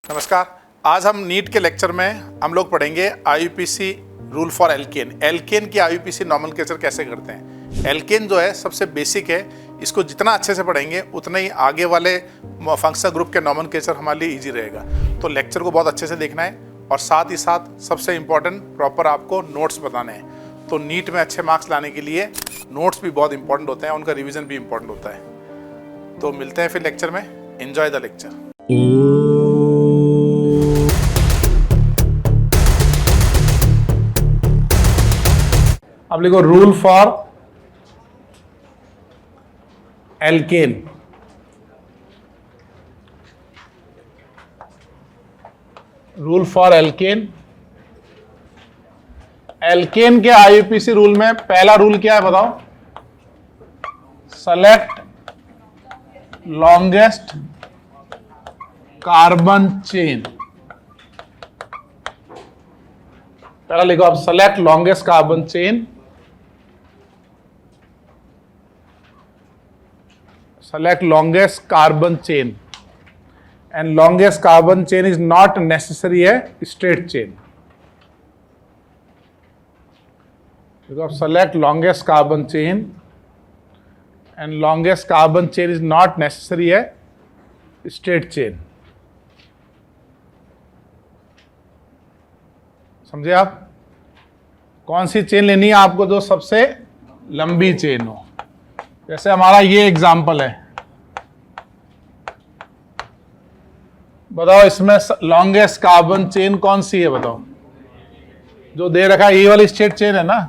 नमस्कार। आज हम नीट के लेक्चर में हम लोग पढ़ेंगे IUPAC rule for alkane. Alkane की आईयूपीएसी नोमेनक्लेचर कैसे करते हैं। एल्केन जो है सबसे बेसिक है, इसको जितना अच्छे से पढ़ेंगे उतना ही आगे वाले फंक्शनल ग्रुप के नोमेनक्लेचर हमारे लिए इजी रहेगा। तो लेक्चर को बहुत अच्छे से देखना है और साथ ही साथ सबसे इम्पोर्टेंट प्रॉपर आपको नोट्स बताने हैं। तो नीट में अच्छे मार्क्स लाने के लिए नोट्स भी बहुत इंपॉर्टेंट होते हैं, उनका रिविजन भी इंपॉर्टेंट होता है। तो मिलते हैं फिर लेक्चर में। Enjoy the lecture. अब लिखो rule for alkane. Rule for alkane. Alkane के आईयूपीएसी रूल में पहला रूल क्या है बताओ? Select longest carbon chain. पहला लिखो आप, select longest carbon chain. Select longest carbon chain, and longest carbon chain is not necessarily a straight chain. Because select longest carbon chain, and longest carbon chain is not necessarily a straight chain. समझे आप? कौन सी chain लेनी है आपको जो सबसे लंबी chain हो। जैसे हमारा ये एग्जाम्पल है, बताओ इसमें लॉन्गेस्ट कार्बन चेन कौन सी है बताओ? जो दे रखा है ये वाली स्ट्रेट चेन है ना,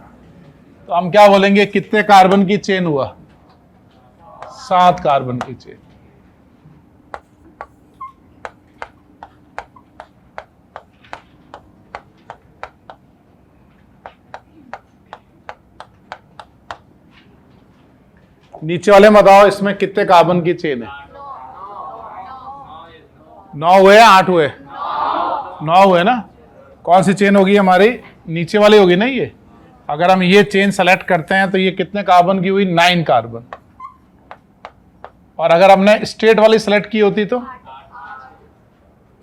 तो हम क्या बोलेंगे, कितने कार्बन की चेन हुआ? 7 कार्बन की चेन। नीचे वाले बताओ इसमें कितने कार्बन की चेन है? 9 हुए या 8 हुए? 9 हुए ना। कौन सी चेन होगी हमारी? नीचे वाली होगी ना ये। अगर हम ये चेन सेलेक्ट करते हैं तो ये कितने कार्बन की हुई? 9 कार्बन। और अगर हमने स्ट्रेट वाली सेलेक्ट की होती तो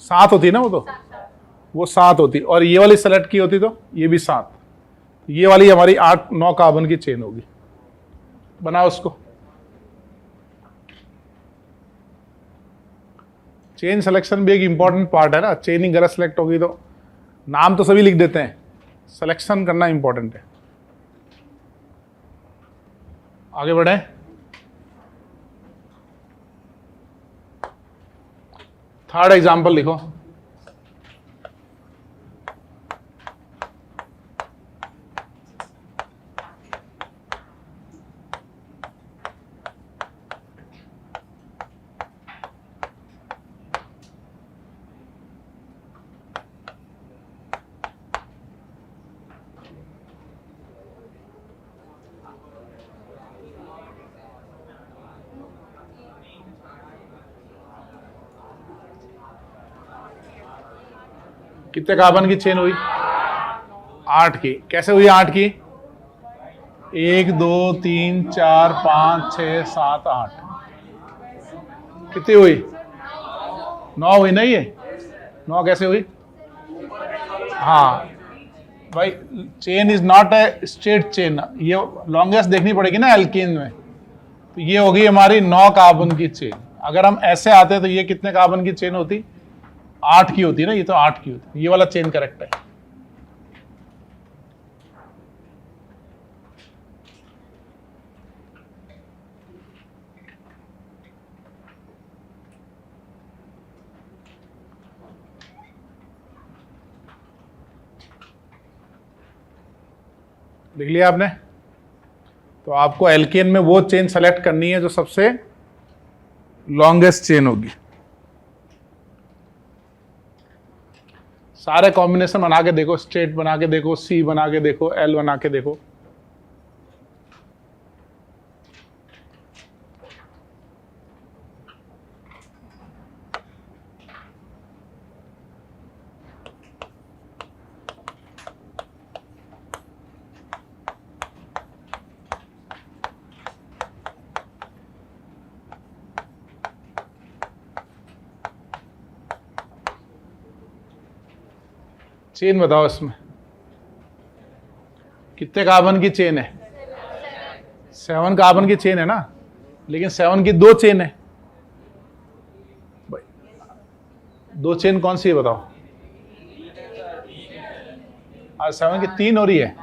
7 होती ना, वो 7 होती। और ये वाली सेलेक्ट की होती तो ये भी 7। ये वाली हमारी 8-9 कार्बन की चेन होगी। बनाओ उसको। चेन सिलेक्शन भी एक इंपॉर्टेंट पार्ट है ना। चेनिंग गलत सेलेक्ट होगी तो नाम तो सभी लिख देते हैं, सिलेक्शन करना इंपॉर्टेंट है। आगे बढ़े। थर्ड एग्जांपल लिखो। कितने कार्बन की चेन हुई? 8 की। कैसे हुई 8 की? 1 2 3 4 5 6 7 8। कितनी हुई? 9 हुई ना ये। 9 कैसे हुई? हाँ भाई, chain is not a straight chain. ये लॉन्गेस्ट देखनी पड़ेगी ना एल्केन में। तो ये होगी हमारी 9 कार्बन की चेन। अगर हम ऐसे आते तो ये कितने कार्बन की चेन होती? 8 की होती ना। ये तो 8 की होती। ये वाला चेन करेक्ट है। लिख लिया आपने? तो आपको एल्केन में वो चेन सेलेक्ट करनी है जो सबसे लॉन्गेस्ट चेन होगी। सारे कॉम्बिनेशन बना के देखो, स्ट्रेट बना के देखो, सी बना के देखो, एल बना के देखो। चेन बताओ इसमें कितने कार्बन की चेन है? 7 कार्बन की चेन है ना, लेकिन 7 की 2 चेन है भाई। 2 चेन कौन सी है बताओ? आज 7 की 3 हो रही है।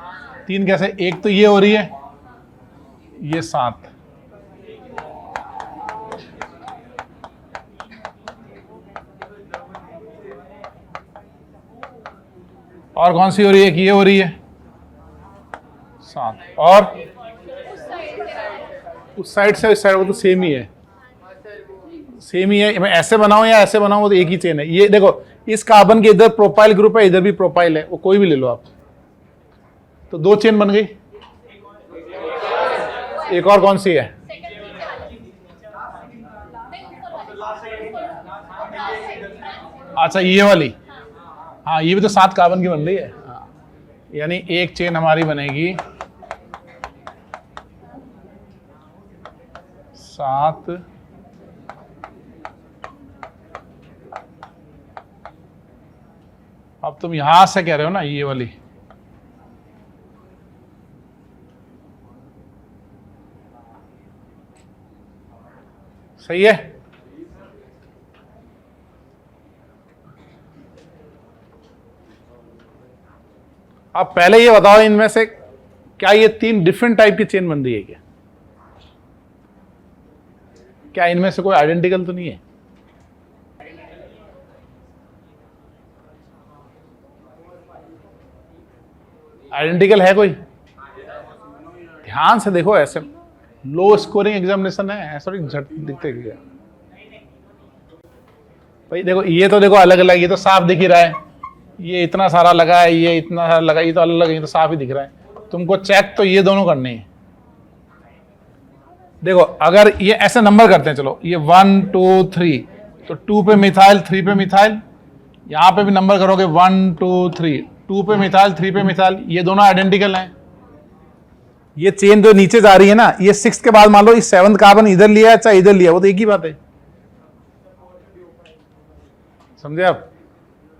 3 कैसे? एक तो ये हो रही है, ये 7, और कौन सी हो रही है? कि ये हो रही है 7, और उस साइड से इस साइड वो तो सेम ही है, सेम ही है। मैं ऐसे बनाऊं या ऐसे बनाऊं वो तो एक ही चेन है। ये देखो, इस कार्बन के इधर प्रोपाइल ग्रुप है, इधर भी प्रोपाइल है, वो कोई भी ले लो आप, तो 2 चेन बन गई। एक और कौन सी है? अच्छा ये वाली, हाँ ये भी तो 7 कार्बन की बन रही है। हाँ, यानी एक चेन हमारी बनेगी 7, अब तुम यहां से कह रहे हो ना ये वाली, सही है। अब पहले ये बताओ, इनमें से क्या ये 3 डिफरेंट टाइप की चेन बन रही है क्या? क्या इनमें से कोई आइडेंटिकल तो नहीं है? आइडेंटिकल है कोई? ध्यान से देखो, ऐसे लो स्कोरिंग एग्जामिनेशन है, ऐसा नहीं झट दिखते क्या भाई। देखो ये तो देखो अलग अलग, ये तो साफ दिख ही रहा है, ये इतना सारा लगा है, ये इतना सारा लगा, ये तो अलग अलग, ये तो साफ ही दिख रहा है। तुमको चेक तो ये दोनों करने हैं। देखो अगर ये ऐसे नंबर करते हैं, चलो ये 1 2 3, तो 2 पे मिथाइल, 3 पे मिथाइल, यहां पे भी नंबर करोगे 1 2 3, 2 पे मिथाइल, 3 पे मिथाइल, ये दोनों आइडेंटिकल हैं। ये चेन जो नीचे जा रही है ना, ये 6 के बाद मान लो इस 7th कार्बन इधर लिया है चाहे इधर लिया, वो तो एक ही बात है, समझे आप?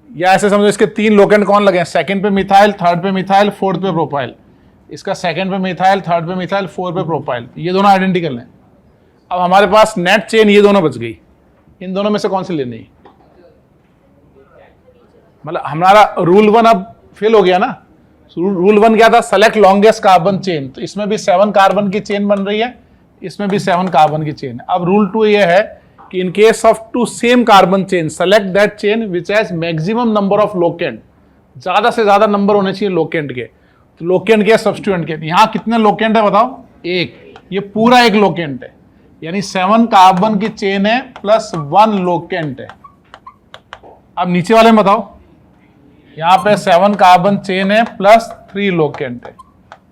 या ऐसे समझो, इसके 3 लोकेंट कौन लगे हैं? 2nd पे मिथाइल, 3rd पे मिथाइल, 4th पे प्रोपाइल। इसका 2nd पे मिथाइल, 3rd पे मिथाइल, 4 पे प्रोपाइल, ये दोनों आइडेंटिकल हैं। अब हमारे पास नेट चेन ये दोनों बच गई, इन दोनों में से कौन सी लेनी है? मतलब हमारा रूल 1 अब फेल हो गया ना। रूल 1 क्या था? सेलेक्ट लॉन्गेस्ट कार्बन चेन, तो इसमें भी 7 कार्बन की चेन बन रही है, इसमें भी 7 कार्बन की चेन। अब रूल 2 ये है कि इन case of 2 same carbon chain, select that chain which has maximum number of locant, ज्यादा से ज्यादा नंबर होने चाहिए लोकेंट के। तो लोकेंट के, सब्स्टिट्यूएंट के, यहां कितने लोकेंट है बताओ? एक, ये पूरा एक लोकेंट है, यानी 7 कार्बन की चेन है प्लस 1 लोकेंट है। अब नीचे वाले में बताओ, यहां पे 7 कार्बन चेन है प्लस 3 लोकेंट है,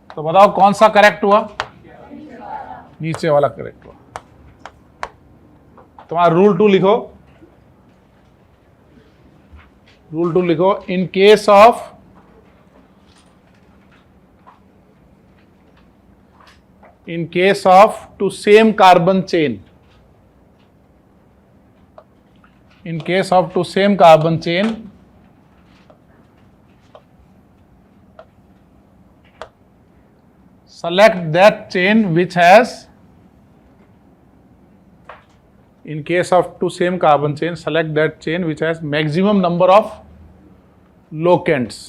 तो बताओ कौन सा करेक्ट हुआ? नीचे वाला करेक्ट हुआ। तुम्हारा रूल 2 लिखो, रूल 2 लिखो, in case of two same carbon chain, in case of 2 same carbon chain, select that chain which has, in case of 2 same carbon chain, select that chain which has maximum number of locants.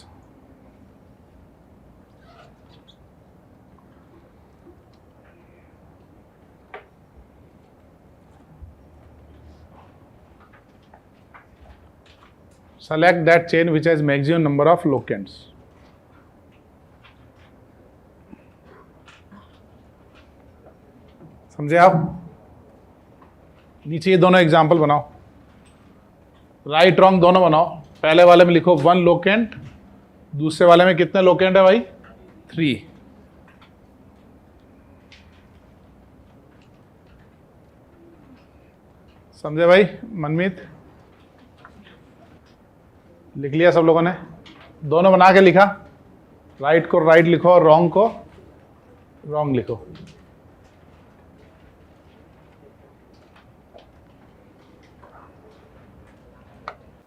Select that chain which has maximum number of locants. समझे आप? नीचे ये दोनों example बनाओ, right wrong दोनों बनाओ। पहले वाले में लिखो 1 लोकेंट, दूसरे वाले में कितने लोकेंट है भाई? 3। समझे भाई? मनमीत लिख लिया सब लोगों ने? दोनों बना के लिखा? राइट को राइट लिखो और रॉन्ग को रॉन्ग लिखो।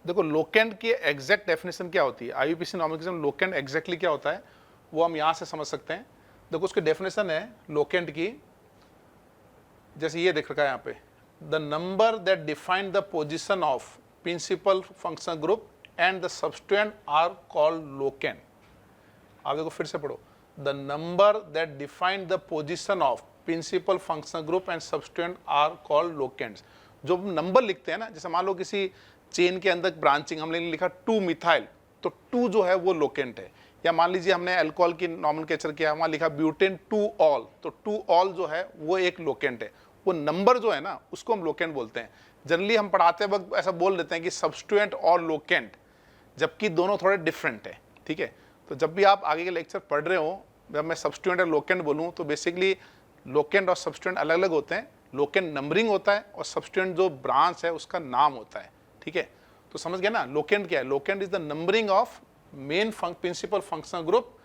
देखो लोकेंट की एग्जैक्ट डेफिनेशन क्या होती है, आईयूपीएसी नॉमेनक्लेचर लोकेंट एग्जैक्टली क्या होता है वो हम यहां से समझ सकते हैं। देखो उसकी डेफिनेशन है लोकेंट की, जैसे ये देख रखा है यहाँ पे, the number that define the position of principal function group and the substituent are called locant. आप देखो फिर से पढ़ो, the number that define the position of principal function group and substituent are called locants. जो number लिखते हैं ना, जैसे मान लो किसी चेन के अंदर ब्रांचिंग हमने लिखा 2 मिथाइल, तो 2 जो है वो लोकेंट है। या मान लीजिए हमने अल्कोहल की नॉमेनक्लेचर किया, वहां लिखा ब्यूटेन 2 ऑल, तो 2 ऑल जो है वो एक लोकेंट है। वो नंबर जो है ना उसको हम लोकेंट बोलते हैं। जनरली हम पढ़ाते वक्त ऐसा बोल देते हैं कि सबस्टेंट और लोकेंट, जबकि दोनों थोड़े डिफरेंट है, ठीक है। तो जब भी आप आगे के लेक्चर पढ़ रहे हो, जब मैं सबस्टेंट और लोकेंट बोलूँ तो बेसिकली लोकेंट और सबस्टेंट अलग अलग होते हैं। लोकेंट नंबरिंग होता है और सबस्टेंट जो ब्रांच है उसका नाम होता है, ठीक है। तो समझ गया ना, लोकेंट क्या है? Locant is the numbering of main principal functional group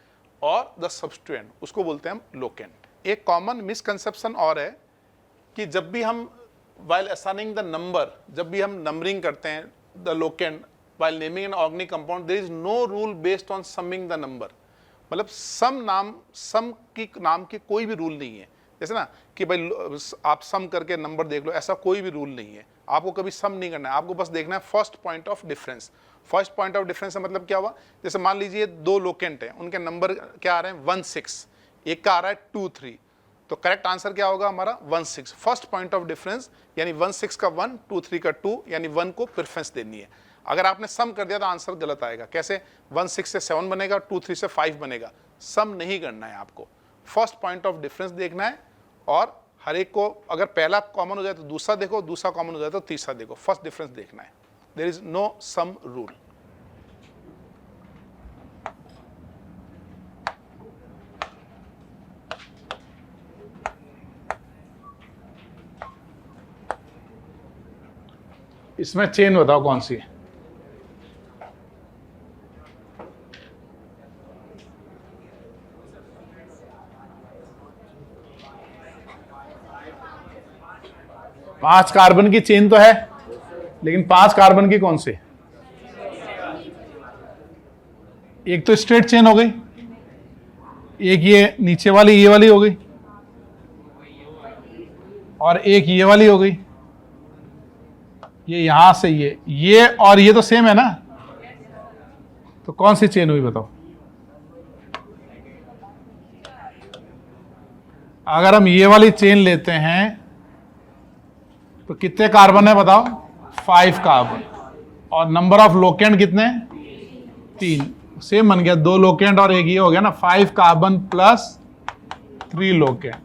और द सबस्टेंट, उसको बोलते हैं हम लोकेंट। एक कॉमन मिसकंसेप्शन और है कि जब भी हम while assigning the number, जब भी हम नंबरिंग करते हैं the locant while naming an organic compound, there is no rule based on summing the number। मतलब सम की नाम की कोई भी रूल नहीं है। जैसे ना कि भाई आप सम करके नंबर देख लो, ऐसा कोई भी रूल नहीं है। आपको कभी सम नहीं करना है, आपको बस देखना है first point of difference. First point of difference का मतलब क्या हुआ, जैसे मान लीजिए 2 लोकेंट हैं, उनके नंबर क्या आ रहे हैं 1 6, एक का आ रहा है 2 3, तो करेक्ट आंसर क्या होगा हमारा 1 6। फर्स्ट पॉइंट ऑफ डिफरेंस यानी 1 6 का 1, 2 3 का 2, यानी 1 को प्रेफरेंस देनी है। अगर आपने सम कर दिया तो आंसर गलत आएगा। कैसे? 1 6 से 7 बनेगा, 2 3 से 5 बनेगा। सम नहीं करना है आपको, फर्स्ट पॉइंट ऑफ डिफरेंस देखना है। और हर एक को अगर पहला कॉमन हो जाए तो दूसरा देखो, दूसरा कॉमन हो जाए तो तीसरा देखो, फर्स्ट डिफरेंस देखना है। There is no some rule. इसमें चेन बताओ कौन सी है? पांच कार्बन की चेन तो है, लेकिन 5 कार्बन की कौन सी? एक तो स्ट्रेट चेन हो गई, एक ये नीचे वाली ये वाली हो गई, और एक ये वाली हो गई। ये यहां से ये और ये तो सेम है ना, तो कौन सी चेन हुई बताओ? अगर हम ये वाली चेन लेते हैं तो कितने कार्बन है बताओ? 5 कार्बन। और नंबर ऑफ लोकेंट कितने? 3। सेम बन गया, 2 लोकेंट और एक ये हो गया ना, 5 कार्बन प्लस 3 लोकेंट।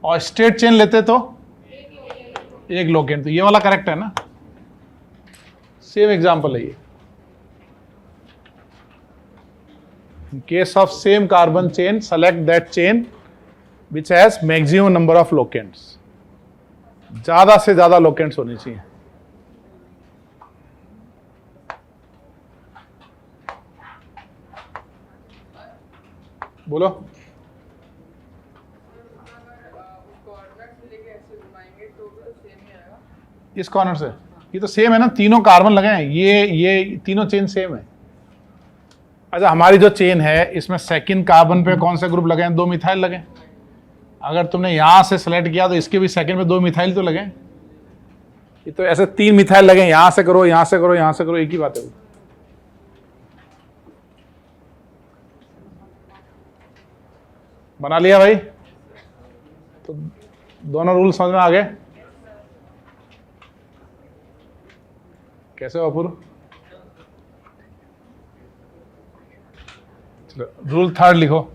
और स्ट्रेट चेन लेते तो 1 लोकेंट, तो ये वाला करेक्ट है ना। सेम एग्जांपल है ये। In case of same carbon chain, select that chain which has maximum number of locants। ज्यादा से ज्यादा लोकेंट्स होनी चाहिए। बोलो। इस कॉर्नर से ये तो सेम है ना, तीनों कार्बन लगे हैं, ये तीनों चेन सेम है। अच्छा, हमारी जो चेन है इसमें सेकंड कार्बन पे कौन से ग्रुप लगे हैं? 2 मिथाइल लगे। अगर तुमने यहां से सेलेक्ट किया तो इसके भी सेकंड में 2 मिथाइल तो लगे। ये तो ऐसे 3 मिथाइल लगे, यहां से करो, यहां से करो, यहां से करो, एक ही बात है। बना लिया भाई? तो दोनों रूल समझ में आ गए? कैसे अपूर्व? चलो रूल 3 लिखो।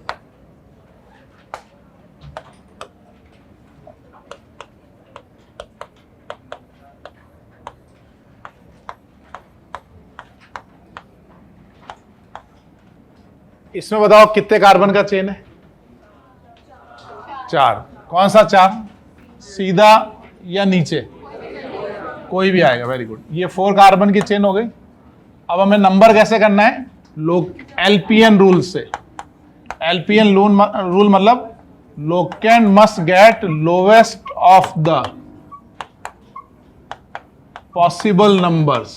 इसमें बताओ कितने कार्बन का चेन है? 4। कौन सा 4? सीधा या नीचे? कोई भी आएगा। Very good. ये 4 कार्बन की चेन हो गई। अब हमें नंबर कैसे करना है? एलपीएन रूल से। एलपीएन रूल मतलब locant must get lowest of the possible numbers.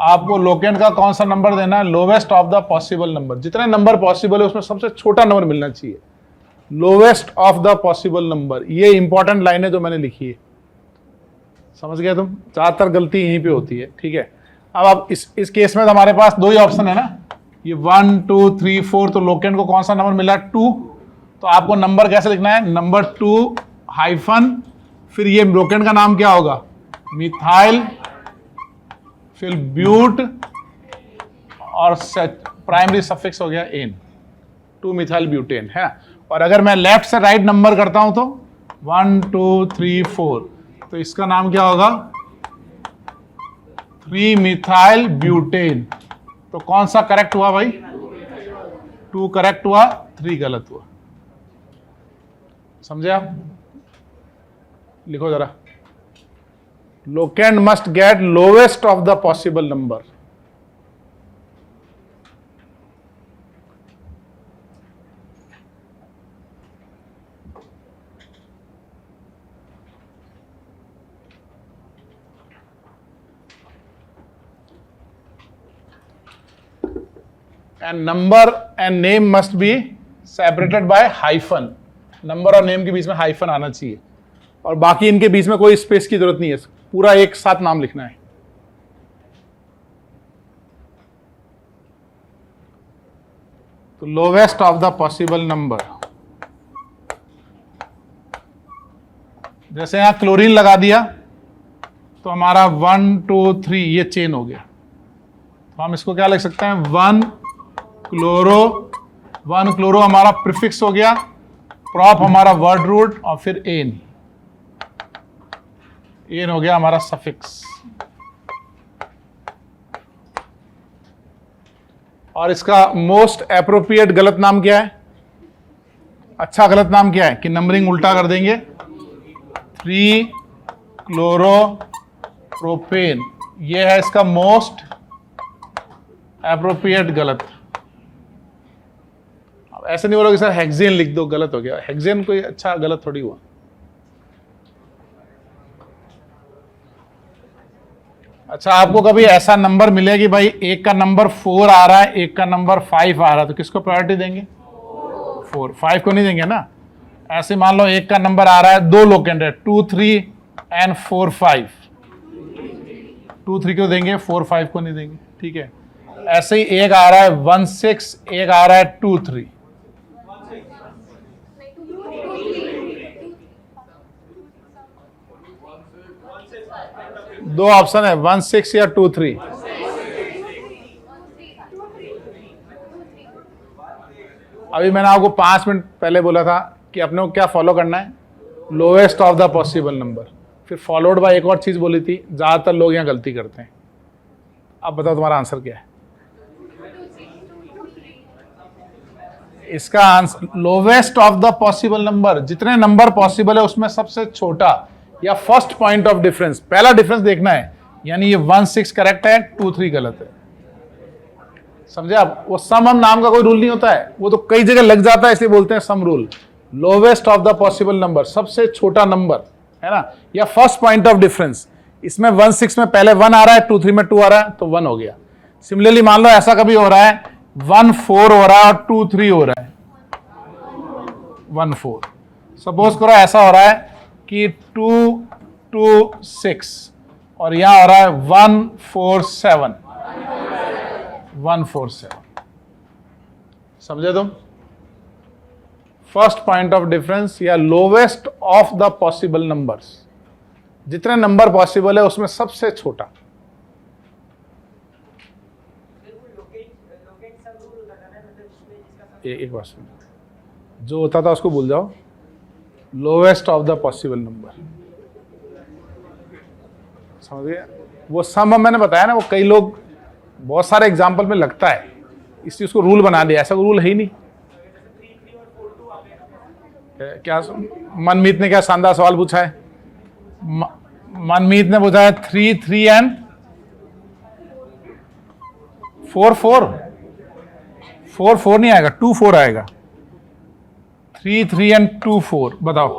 आपको लोकेंट का कौन सा नंबर देना है? Lowest of the possible number. जितने नंबर पॉसिबल है उसमें सबसे छोटा नंबर मिलना चाहिए। Lowest of the possible number, ये इंपॉर्टेंट लाइन है जो मैंने लिखी है। समझ गया तुम? ज्यादातर गलती यहीं पे होती है। ठीक है, अब आप इस केस में तो हमारे पास दो ही ऑप्शन है ना, ये 1 2 3 4, तो लोकेंट को कौन सा नंबर मिला? 2। तो आपको नंबर कैसे लिखना है? नंबर 2 हाइफन, फिर ये लोकेंट का नाम क्या होगा? मिथाइल, फिर ब्यूट, और प्राइमरी सफिक्स हो गया एन, 2 मिथाइल ब्यूटेन है। और अगर मैं लेफ्ट से राइट नंबर करता हूं तो 1 2 3 4, तो इसका नाम क्या होगा? 3 मिथाइल ब्यूटेन। तो कौन सा करेक्ट हुआ भाई? 2 करेक्ट हुआ, 3 गलत हुआ। समझे आप? लिखो जरा, locant must get lowest of the possible number. And number and name must be separated by hyphen. Number और नेम के बीच में हाइफन आना चाहिए, और बाकी इनके बीच में कोई स्पेस की जरूरत नहीं है, पूरा एक साथ नाम लिखना है। तो lowest of the possible number, जैसे यहां क्लोरीन लगा दिया तो हमारा 1 2 3 ये चेन हो गया, तो हम इसको क्या लिख सकते हैं? 1 क्लोरो हमारा प्रीफिक्स हो गया, प्रॉप हमारा वर्ड रूट, और फिर एन हो गया हमारा सफिक्स। और इसका मोस्ट एप्रोप्रिएट गलत नाम क्या है? अच्छा गलत नाम क्या है कि नंबरिंग उल्टा कर देंगे, 3 क्लोरो प्रोपेन, ये है इसका मोस्ट एप्रोप्रिएट गलत। अब ऐसे नहीं बोलोगे सर हेक्सेन लिख दो, गलत हो गया। हेक्सेन कोई अच्छा गलत थोड़ी हुआ। अच्छा, आपको कभी ऐसा नंबर मिले कि भाई एक का नंबर 4 आ रहा है, एक का नंबर 5 आ रहा है, तो किसको प्रायोरिटी देंगे? 4, 5 को नहीं देंगे ना। ऐसे मान लो एक का नंबर आ रहा है, 2 लोकेंट है, 2 3 एंड 4 5, 2 3 को देंगे, 4 5 को नहीं देंगे। ठीक है, ऐसे ही एक आ रहा है 1 6, एक आ रहा है 2 3। दो ऑप्शन है, 1 6 या 2 3। अभी मैंने आपको 5 मिनट पहले बोला था कि अपने को क्या फॉलो करना है? Lowest of the possible number, फिर फॉलोड बाय एक और चीज बोली थी, ज्यादातर लोग यहाँ गलती करते हैं। अब बताओ तुम्हारा आंसर क्या है? इसका answer lowest of the possible number, जितने नंबर पॉसिबल है उसमें सबसे छोटा, या फर्स्ट पॉइंट ऑफ डिफरेंस, पहला डिफरेंस देखना है। यानी ये 1 6 करेक्ट है, 2 3 गलत है। समझे आप? वो सम हम नाम का कोई रूल नहीं होता है, वो तो कई जगह लग जाता है, इसलिए बोलते हैं sum rule. Lowest of the possible number, सबसे छोटा नंबर है ना, या फर्स्ट पॉइंट ऑफ डिफरेंस। इसमें 1 6 में पहले 1 आ रहा है, 2 3 में 2 आ रहा है, तो 1 हो गया। सिमिलरली मान लो ऐसा कभी हो रहा है 1 4 हो रहा है और 2 3 हो रहा है, 1 4। सपोज करो ऐसा हो रहा है कि 2 2 6 और यहां हो रहा है 1 4 7, 1 4 7। समझे तुम? फर्स्ट पॉइंट ऑफ डिफरेंस या lowest of the possible numbers, जितने नंबर पॉसिबल है उसमें सबसे छोटा। एक बार सुनो, जो होता था उसको भूल जाओ। Lowest of the possible number, समझ गए? वो सम मैंने बताया ना, वो कई लोग बहुत सारे एग्जाम्पल में लगता है, इसलिए उसको रूल बना दिया। ऐसा रूल है ही नहीं। क्या मनमीत ने क्या शानदार सवाल पूछा है? मनमीत ने पूछा है 3 3 एंड 4 4। 4 4 नहीं आएगा, 2 4 आएगा। 3 3 एंड 2 4, बताओ।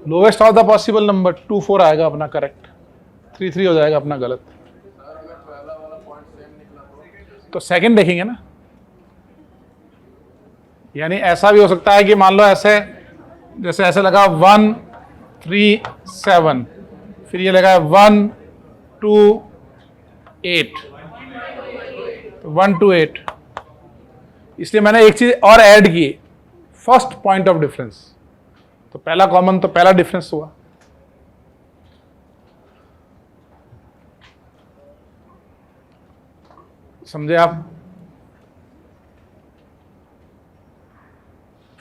Lowest of the possible number 2 4 आएगा अपना करेक्ट, 3 3 हो जाएगा अपना गलत। तो सेकंड देखेंगे ना, यानी ऐसा भी हो सकता है कि मान लो ऐसे, जैसे ऐसे लगा 1 3 7, फिर ये लगा 1 2 8, 1 2 8, इसलिए मैंने एक चीज और ऐड की, फर्स्ट पॉइंट ऑफ डिफरेंस। तो पहला कॉमन तो पहला डिफरेंस हुआ। समझे आप?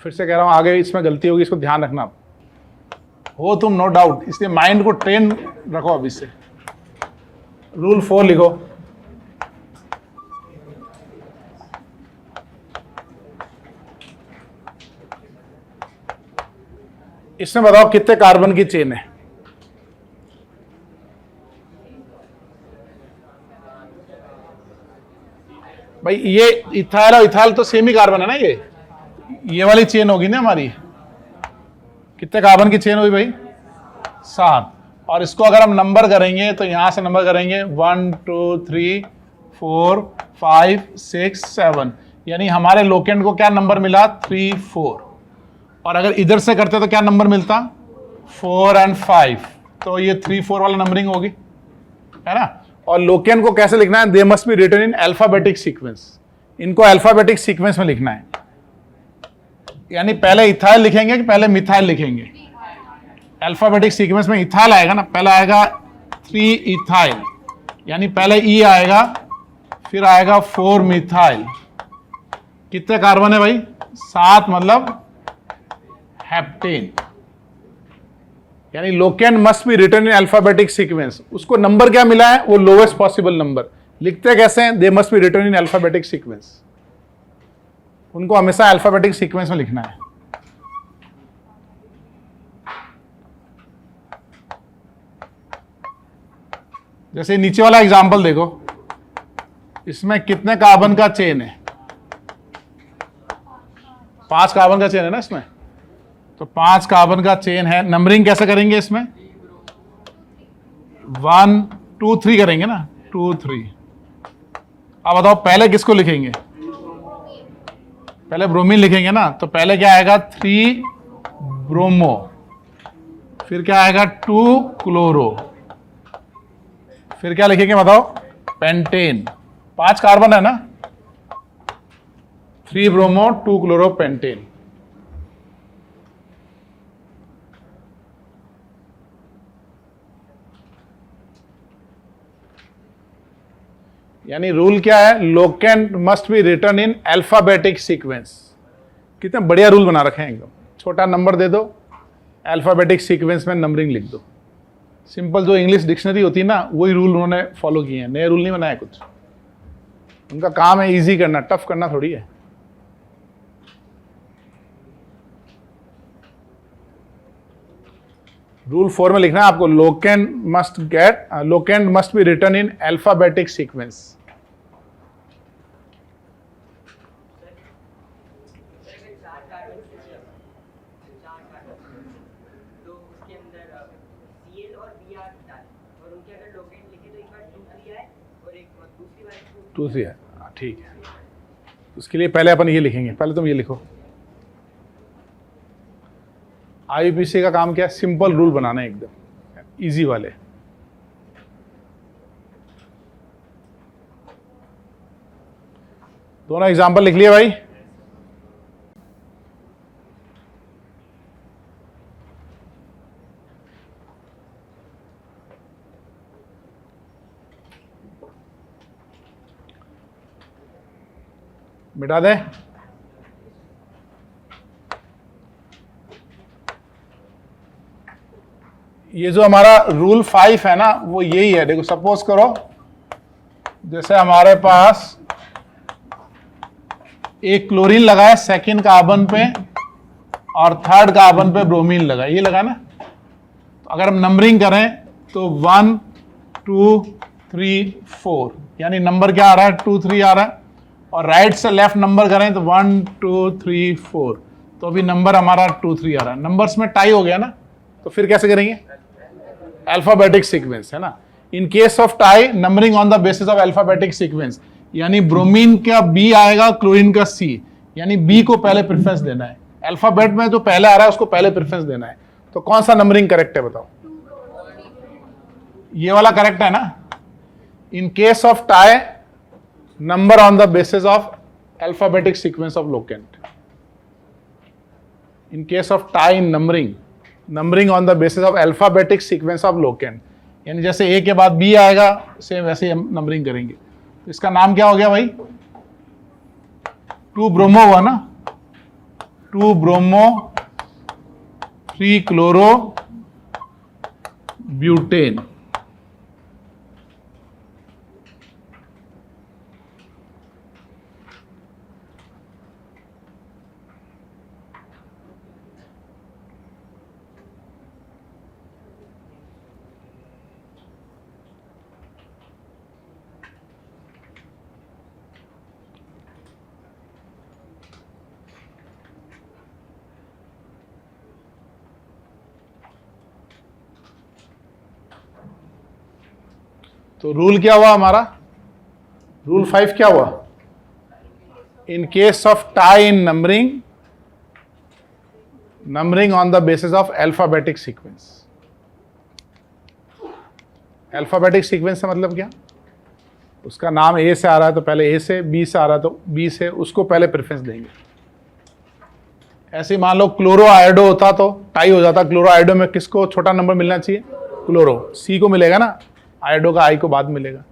फिर से कह रहा हूं, आगे इसमें गलती होगी, इसको ध्यान रखना हो तुम, नो डाउट, इसलिए माइंड को ट्रेन रखो। अभी से रूल 4 लिखो। इसमें बताओ कितने कार्बन की चेन है? भाई ये इथाइल और इथाइल तो सेम ही कार्बन है ना, ये वाली चेन होगी ना हमारी। कितने कार्बन की चेन हुई भाई? 7। और इसको अगर हम नंबर करेंगे तो यहां से नंबर करेंगे 1 2 3 4 5 6 7, यानी हमारे लोकेंड को क्या नंबर मिला? 3 4। और अगर इधर से करते तो क्या नंबर मिलता? 4 और 5। तो ये 3 4 वाला नंबरिंग होगी, है ना। और लोकेंड को कैसे लिखना है? They must be written in alphabetic sequence. इनको अल्फाबेटिक सीक्वेंस में लिखना है, यानी पहले इथाइल लिखेंगे कि पहले मिथाइल लिखेंगे? अल्फाबेटिक सीक्वेंस में इथाइल आएगा ना, पहला आएगा 3 इथाइल, यानी पहले ई आएगा, फिर आएगा 4 मिथाइल। कितने कार्बन है भाई? 7, मतलब हेप्टेन। यानी locant must be written in alphabetic sequence. उसको नंबर क्या मिला है? वो लोवेस्ट पॉसिबल नंबर। लिखते कैसे हैं? They must be written in alphabetic sequence. उनको हमेशा अल्फाबेटिक सीक्वेंस में लिखना है। जैसे नीचे वाला एग्जांपल देखो, इसमें कितने कार्बन का चेन है? 5 कार्बन का चेन है ना इसमें। तो 5 कार्बन का चेन है। नंबरिंग कैसे करेंगे इसमें? 1 2 3 करेंगे ना, 2 3। अब बताओ पहले किसको लिखेंगे? पहले ब्रोमीन लिखेंगे ना, तो पहले क्या आएगा? 3 ब्रोमो, फिर क्या आएगा? 2 क्लोरो, फिर क्या लिखेंगे बताओ? पेंटेन। 5 कार्बन है ना, 3 ब्रोमो 2 क्लोरो पेंटेन। यानी रूल क्या है? Locant must be written in alphabetic sequence. कितने बढ़िया रूल बना रखे हैं एकदम। छोटा नंबर दे दो, अल्फाबेटिक सीक्वेंस में नंबरिंग लिख दो। सिंपल जो इंग्लिश डिक्शनरी होती है ना, वही रूल उन्होंने फॉलो किए हैं, नए रूल नहीं बनाए कुछ। उनका काम है इजी करना, टफ करना थोड़ी है। रूल 4 में लिखना है आपको, locant must be written in alphabetic sequence. दूसरी है, ठीक है। उसके लिए पहले अपन ये लिखेंगे, पहले तुम ये लिखो। आईयूपीसी का काम क्या है? सिंपल रूल बनाना है, एकदम इजी वाले। दोनों एग्जांपल लिख लिए भाई? मिटा दें? ये जो हमारा रूल 5 है ना, वो यही है। देखो सपोज करो, जैसे हमारे पास एक क्लोरीन लगा है सेकेंड कार्बन पे और थर्ड कार्बन पे ब्रोमीन लगा, ये लगा ना। तो अगर हम नंबरिंग करें तो 1 2 3 4, यानी नंबर क्या आ रहा है? 2 3 आ रहा है। और राइट से लेफ्ट नंबर करें तो 1 2 3 4, तो अभी नंबर हमारा 2 3 आ रहा है। नंबर्स में टाई हो गया ना, तो फिर कैसे करेंगे? अल्फाबेटिक सीक्वेंस, है ना। इन case of tie, numbering on the basis of alphabetic sequence. यानी ब्रोमीन का बी आएगा, क्लोरीन का सी, यानी बी को पहले प्रेफरेंस देना है। अल्फाबेट में जो पहले आ रहा है उसको पहले प्रेफरेंस देना है। तो कौन सा नंबरिंग करेक्ट है बताओ? ये वाला करेक्ट है ना? इन case of tie, number on the basis of alphabetic sequence of locant. In case of tie in numbering, numbering on the basis of alphabetic sequence of locant, यानी जैसे ए के बाद बी आएगा सेम वैसे ही हम नंबरिंग करेंगे। तो इसका नाम क्या हो गया भाई? 2 ब्रोमो हुआ ना, 2 ब्रोमो 3 क्लोरो ब्यूटेन। तो रूल क्या हुआ हमारा? रूल 5 क्या हुआ? इन case of tie in numbering, numbering on the basis of alphabetic sequence. Alphabetic sequence से मतलब क्या? उसका नाम ए से आ रहा है तो पहले ए से, बी से आ रहा है तो बी से, उसको पहले प्रेफरेंस देंगे। ऐसे मान लो क्लोरो आयोडो होता तो टाई हो जाता। क्लोरो आयोडो में किसको छोटा नंबर मिलना चाहिए? क्लोरो, सी को मिलेगा ना, आयोडो का आई को बाद मिलेगा।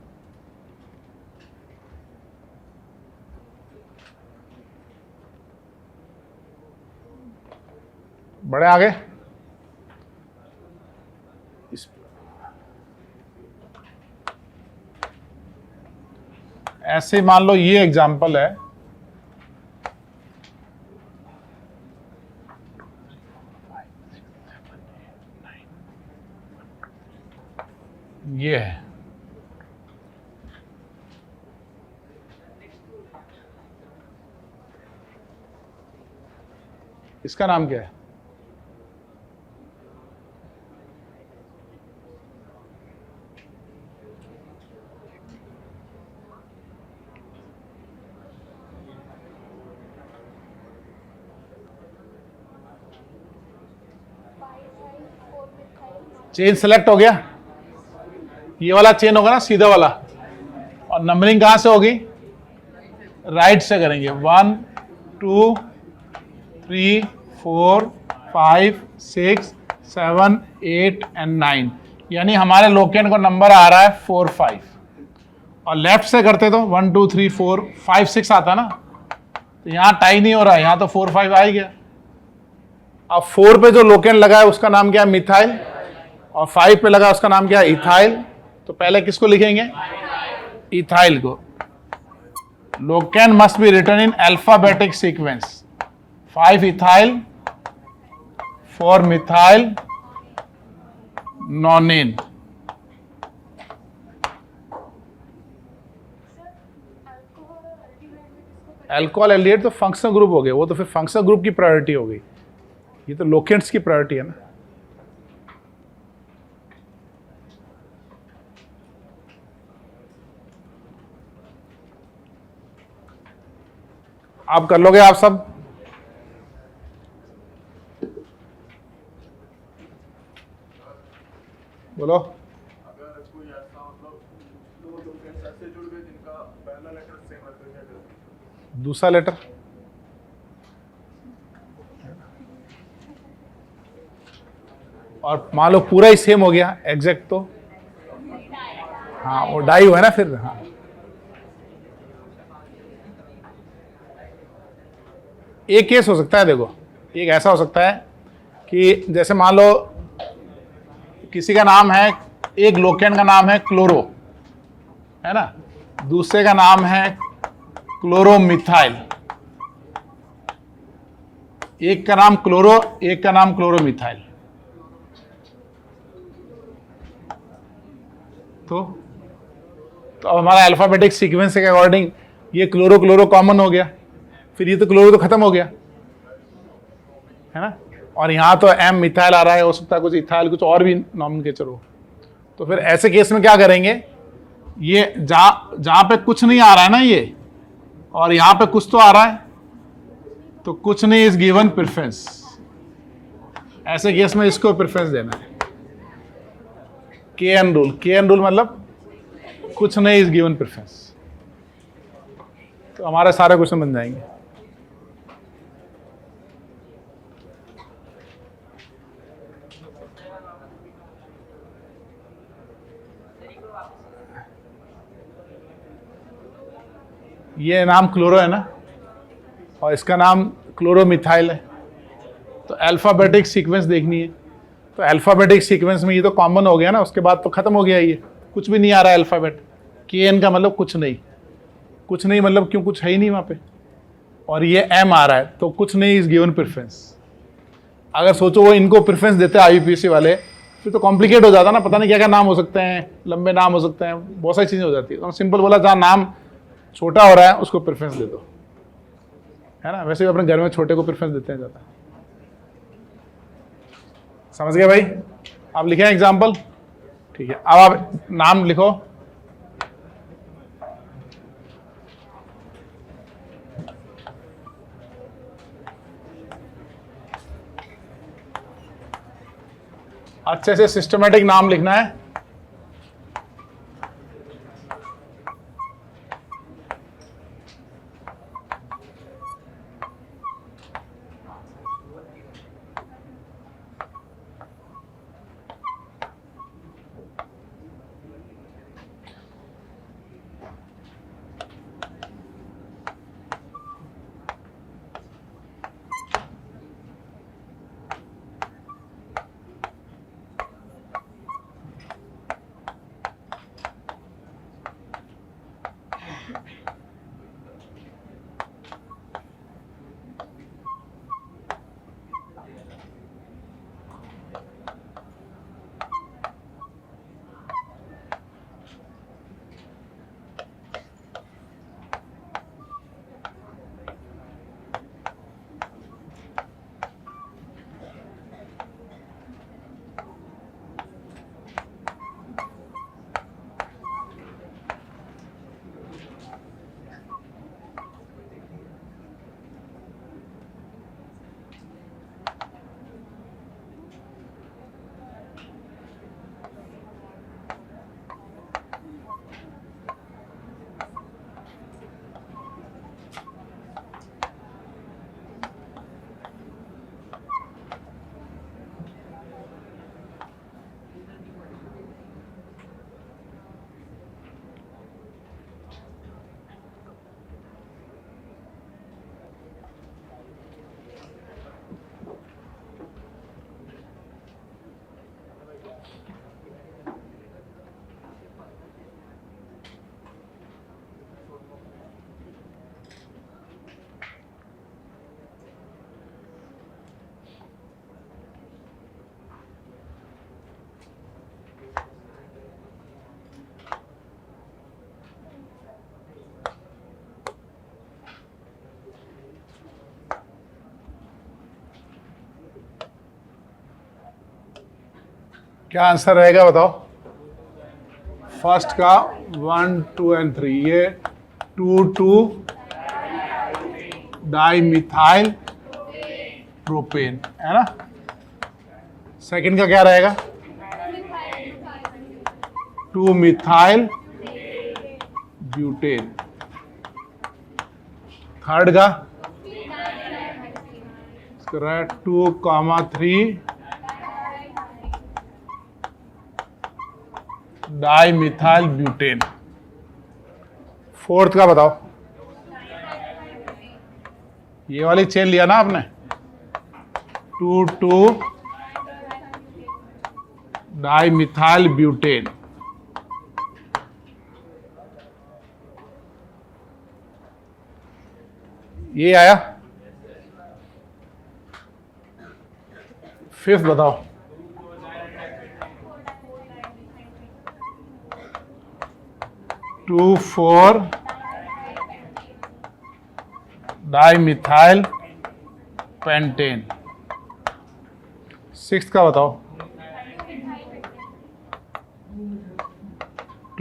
बड़े आगे ऐसे मान लो ये एग्जांपल है, ये है, इसका नाम क्या है? चेन सेलेक्ट हो गया, ये वाला चेन होगा ना सीधा वाला, और नंबरिंग कहां से होगी? राइट से करेंगे। 1 2 3 4 5 6 7 8 एंड 9, यानी हमारे लोकेंट को नंबर आ रहा है 4 5। और लेफ्ट से करते तो 1 2 3 4 5 6 आता ना, तो यहां टाई नहीं हो रहा है, यहां तो 4 5 आ ही गया। अब 4 पे जो लोकेंट लगा है उसका नाम क्या है? मिथाइल। और 5 पे लगा उसका नाम क्या है? इथाइल। तो पहले किसको लिखेंगे? इथाइल को। Locant must be written in alphabetic sequence. 5 ethyl, 4 methyl, nonane. Alcohol aldehyde तो फंक्शनल ग्रुप हो गए, वो तो फिर फंक्शनल ग्रुप की प्रायोरिटी हो गई, ये तो लोकेंट्स की प्रायोरिटी है ना। आप कर लोगे आप सब? बोलो। अगर कोई ऐसा मतलब दो लोकेंट्स ऐसे जुड़ गए जिनका पहला लेटर सेम है तो क्या करें? दूसरा लेटर और मान लो पूरा ही सेम हो गया एग्जैक्ट, तो हाँ वो डाई हुआ है ना फिर। हाँ एक केस हो सकता है, देखो एक ऐसा हो सकता है कि जैसे मान लो किसी का नाम है, एक लोकेंट का नाम है क्लोरो, है ना, दूसरे का नाम है क्लोरोमिथाइल। एक का नाम क्लोरो, एक का नाम क्लोरोमिथाइल। तो अब हमारा अल्फाबेटिक सीक्वेंस के अकॉर्डिंग ये क्लोरो क्लोरो कॉमन हो गया, फिर ये तो क्लोरो तो खत्म हो गया, है ना। और यहाँ तो एम मिथाइल आ रहा है, हो सकता है कुछ इथाइल कुछ और भी नॉमेनक्लेचर हो। तो फिर ऐसे केस में क्या करेंगे, ये जहां पे कुछ नहीं आ रहा है ना ये, और यहां पे कुछ तो आ रहा है, तो कुछ नहीं इज गिवन प्रेफरेंस। ऐसे केस में इसको प्रेफरेंस देना है। KN रूल मतलब कुछ नहीं इज गिवन प्रेफरेंस। तो हमारे सारे क्वेश्चन बन जाएंगे। ये नाम क्लोरो है ना, और इसका नाम क्लोरोमिथाइल है। तो अल्फाबेटिक सीक्वेंस देखनी है, तो अल्फाबेटिक सीक्वेंस में ये तो कॉमन हो गया ना, उसके बाद तो खत्म हो गया। ये कुछ भी नहीं आ रहा है अल्फाबेट। KN का मतलब कुछ नहीं, कुछ नहीं मतलब क्यों, कुछ है ही नहीं वहाँ पे। और ये M आ रहा है, तो कुछ नहीं इज गिवन प्रेफरेंस। अगर सोचो वो इनको प्रेफरेंस देते हैं IUPAC वाले, फिर तो कॉम्प्लिकेट हो जाता ना, पता नहीं क्या क्या नाम हो सकते हैं, लंबे नाम हो सकते हैं, बहुत सारी चीज़ें हो जाती है। तो सिंपल बोला, जहाँ नाम छोटा हो रहा है उसको प्रेफरेंस दे दो, है ना। वैसे भी अपने घर में छोटे को प्रेफरेंस देते हैं ज़्यादा। समझ गए भाई? आप लिखें एग्जाम्पल, ठीक है। अब आप नाम लिखो। अच्छे से सिस्टमेटिक नाम लिखना है। क्या आंसर रहेगा बताओ? फर्स्ट का 1 2 and 3, ये 2 डाइमिथाइल प्रोपेन है ना। सेकंड का क्या रहेगा? 2 मिथाइल ब्यूटेन। थर्ड का 2,3 डाइमिथाइल ब्यूटेन। फोर्थ का बताओ। ये वाली चेन लिया ना आपने, 2 डाइमिथाइल ब्यूटेन। ये आया। फिफ्थ बताओ। To 4 dimethyl pentane. सिक्स्थ का बताओ।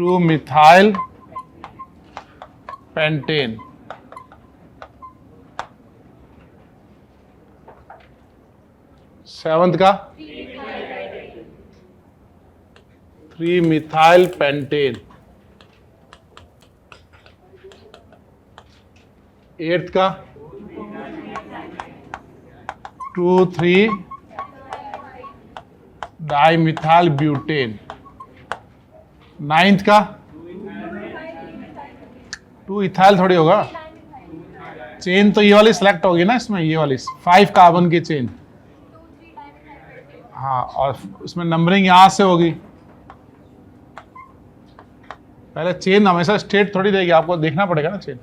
2 मिथाइल पेंटेन। सेवंथ का 3 मिथाइल पेंटेन। एट्थ का 2,3 डाइमिथाइल ब्यूटेन। नाइन्थ का 2 इथाइल थोड़ी होगा, चेन तो ये वाली सिलेक्ट होगी ना इसमें, ये वाली 5 कार्बन की चेन। हाँ, और उसमें नंबरिंग यहां से होगी। पहले चेन हमेशा स्ट्रेट थोड़ी देगी, आपको देखना पड़ेगा ना चेन।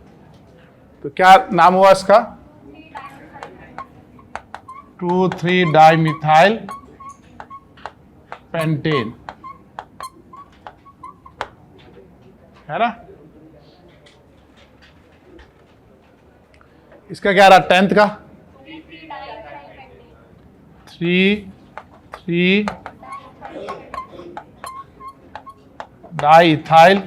तो क्या नाम हुआ इसका? 2,3 डाइमिथाइल पेंटेन, है ना। इसका क्या रहा? 10th का 3,3 डाइइथाइल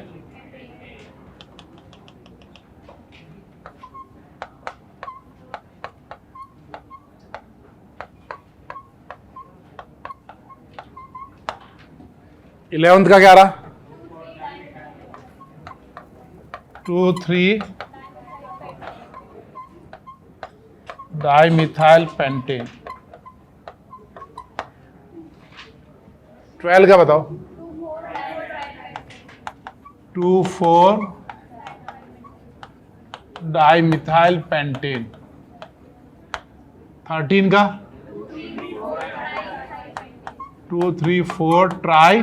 इलेवंथ का क्या रहा? 2,3 डाइमिथाइल पेंटेन। 12 का बताओ? 2,4 डाइमिथाइल पेंटेन। 13 का 2,3,4 ट्राई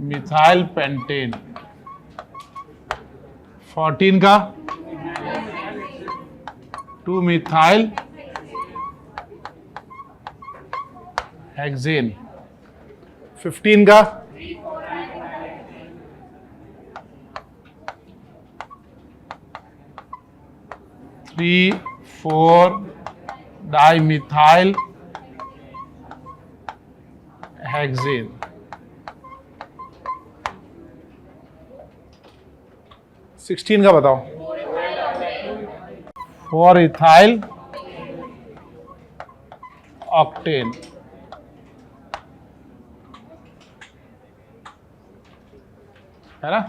मिथाइल पेंटेन। 14 का 2 मिथाइल हेक्सेन। 15 का 3,4 डाइमिथाइल हेक्सेन। 16 का बताओ? 4 इथाइल ऑक्टेन। है ना।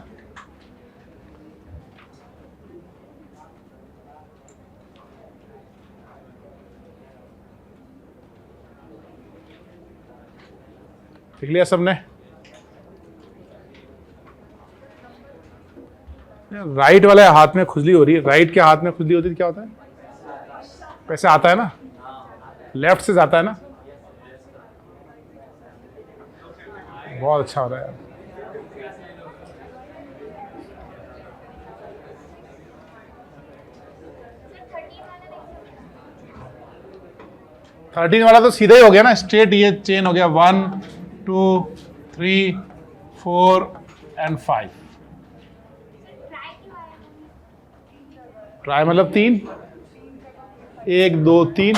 लिख लिया सबने? राइट वाले हाथ में खुजली हो रही है। राइट के हाथ में खुजली होती है क्या होता है? पैसे आता है ना, लेफ्ट से जाता है ना। बहुत अच्छा हो रहा है यार। थर्टीन वाला तो सीधा ही हो गया ना, स्ट्रेट ये चेन हो गया। 1 2 3 4 एंड 5। ट्राई मतलब 3, 1 2 3।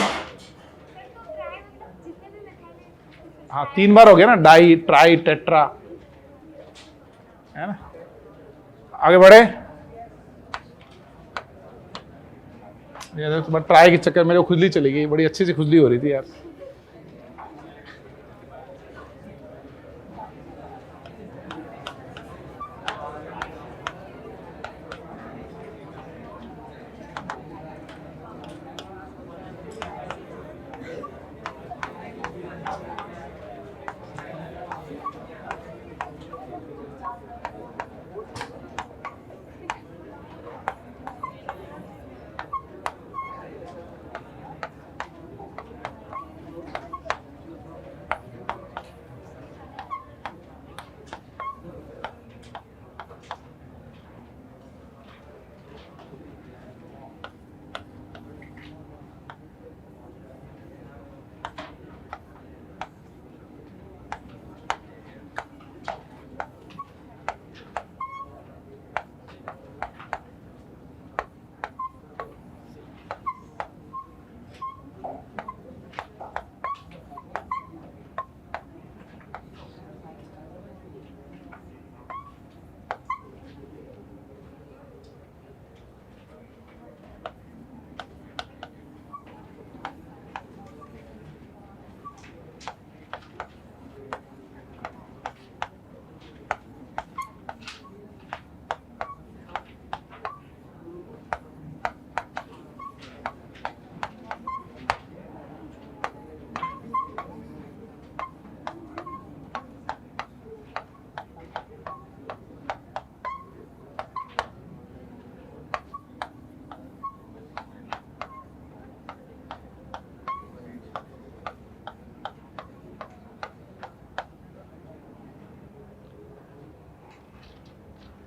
हाँ 3 बार हो गया ना, डाई ट्राई टेट्रा, है ना। आगे बढ़े। ये देखो ट्राई के चक्कर मेरे को खुजली चली गई, बड़ी अच्छी सी खुजली हो रही थी यार।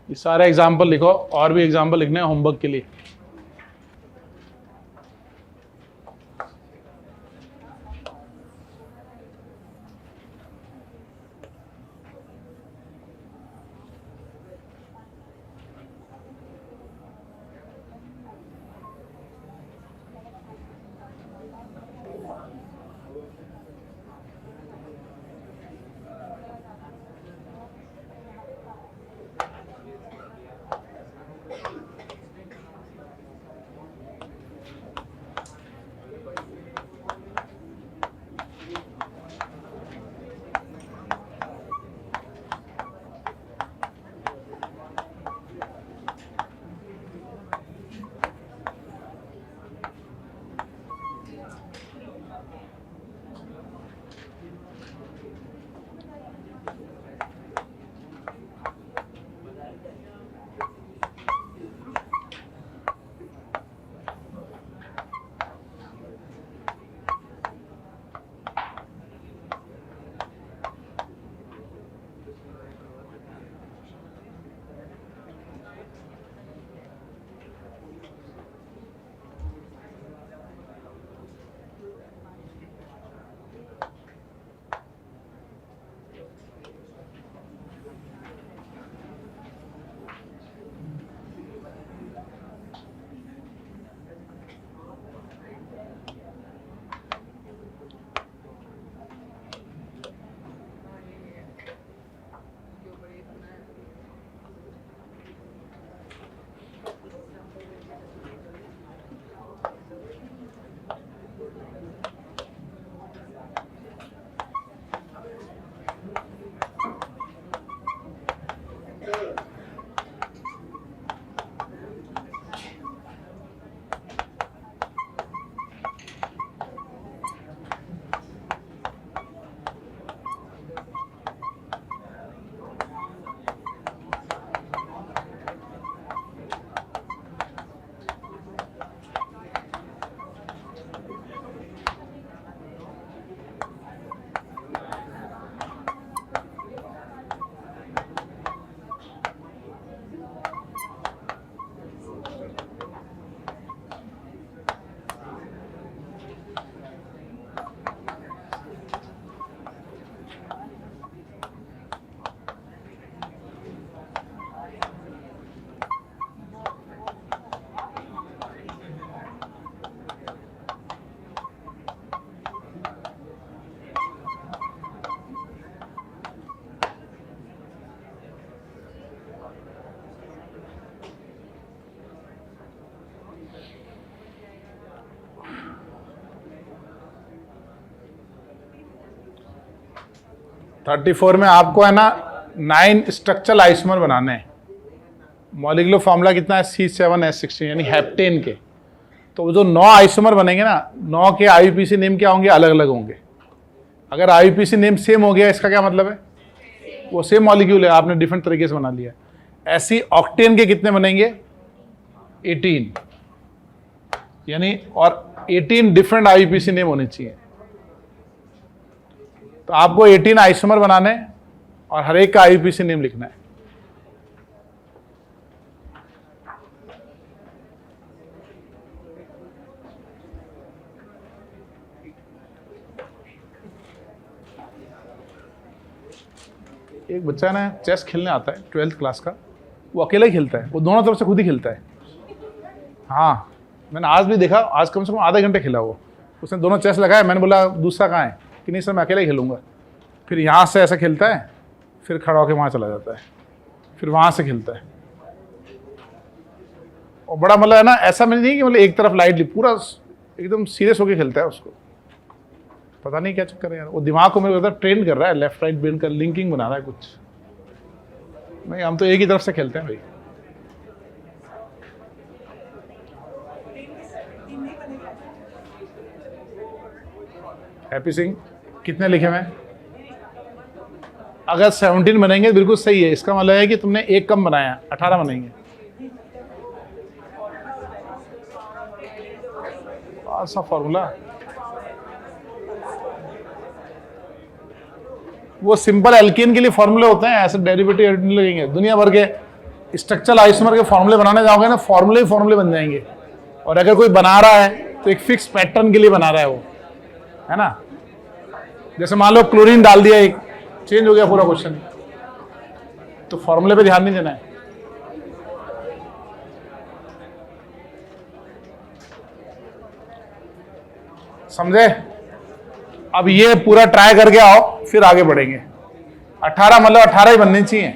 ये सारे एग्जाम्पल लिखो, और भी एग्जाम्पल लिखने हैं होमवर्क के लिए। थर्टी फोर में आपको है ना 9 स्ट्रक्चरल आइसोमर बनाने हैं। मॉलिक्यूलर फॉर्मूला कितना है, C7H16 यानी हेप्टेन के। तो जो 9 आइसोमर बनेंगे ना, 9 के IUPAC नेम क्या होंगे, अलग अलग होंगे। अगर IUPAC नेम सेम हो गया, इसका क्या मतलब है, वो सेम मॉलिक्यूल है, आपने डिफरेंट तरीके से बना लिया। ऐसी ऑक्टेन के कितने बनेंगे, 18, यानी और 18 डिफरेंट IUPAC नेम होने चाहिए। तो आपको 18 आइसोमर बनाने हैं और हर एक का IUPAC नेम लिखना है। एक बच्चा ना चेस खेलने आता है 12th क्लास का, वो अकेला ही खेलता है, वो दोनों तरफ से खुद ही खेलता है। हाँ, मैंने आज भी देखा, आज कम से कम आधे घंटे खेला वो। उसने दोनों चेस लगाया, मैंने बोला दूसरा कहाँ है, कि नहीं सर मैं अकेला ही खेलूंगा। फिर यहाँ से ऐसा खेलता है, फिर खड़ा होकर वहाँ चला जाता है, फिर वहाँ से खेलता है। और बड़ा मतलब है ना, ऐसा मैंने नहीं कि मतलब एक तरफ लाइटली, पूरा एकदम सीरियस होकर खेलता है। उसको पता नहीं क्या चक्कर है यार, वो दिमाग को मेरे को ट्रेन कर रहा है, लेफ्ट राइट ब्रेन का लिंकिंग बना रहा है कुछ। नहीं, हम तो एक ही तरफ से खेलते हैं भाई। हैप्पी सिंह कितने लिखे मैं, अगर 17 बनेंगे बिल्कुल सही है, इसका मतलब है कि तुमने एक कम बनाया, 18 बनेंगे। ऐसा फॉर्मूला, वो सिंपल एल्केन के लिए फॉर्मूले होते हैं, ऐसे डेरिवेटिव नहीं लगेंगे। दुनिया भर के स्ट्रक्चरल आइसोमर के फॉर्मूले बनाने जाओगे ना, फॉर्मूले ही फॉर्मूले बन जाएंगे। और अगर कोई बना रहा है तो एक फिक्स पैटर्न के लिए बना रहा है वो, है ना। जैसे मान लो क्लोरीन डाल दिया, एक चेंज हो गया पूरा क्वेश्चन, तो फॉर्मूले पे ध्यान नहीं देना है। समझे? अब ये पूरा ट्राई करके आओ, फिर आगे बढ़ेंगे। 18 मतलब 18 ही बनने चाहिए,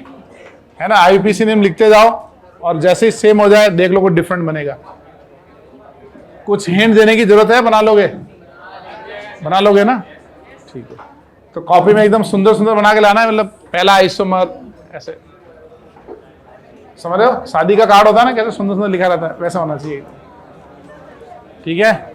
है ना। आईपीसी नेम लिखते जाओ और जैसे ही सेम हो जाए देख लो कोई डिफरेंट बनेगा। कुछ हिंट देने की जरूरत है? बना लोगे? बना लोगे ना? ठीक है। तो कॉपी में एकदम सुंदर सुंदर बना के लाना है, मतलब पहला आइसोमर ऐसे, समझ रहे हो? शादी का कार्ड होता है ना, कैसे सुंदर सुंदर लिखा रहता है, वैसा होना चाहिए। ठीक है।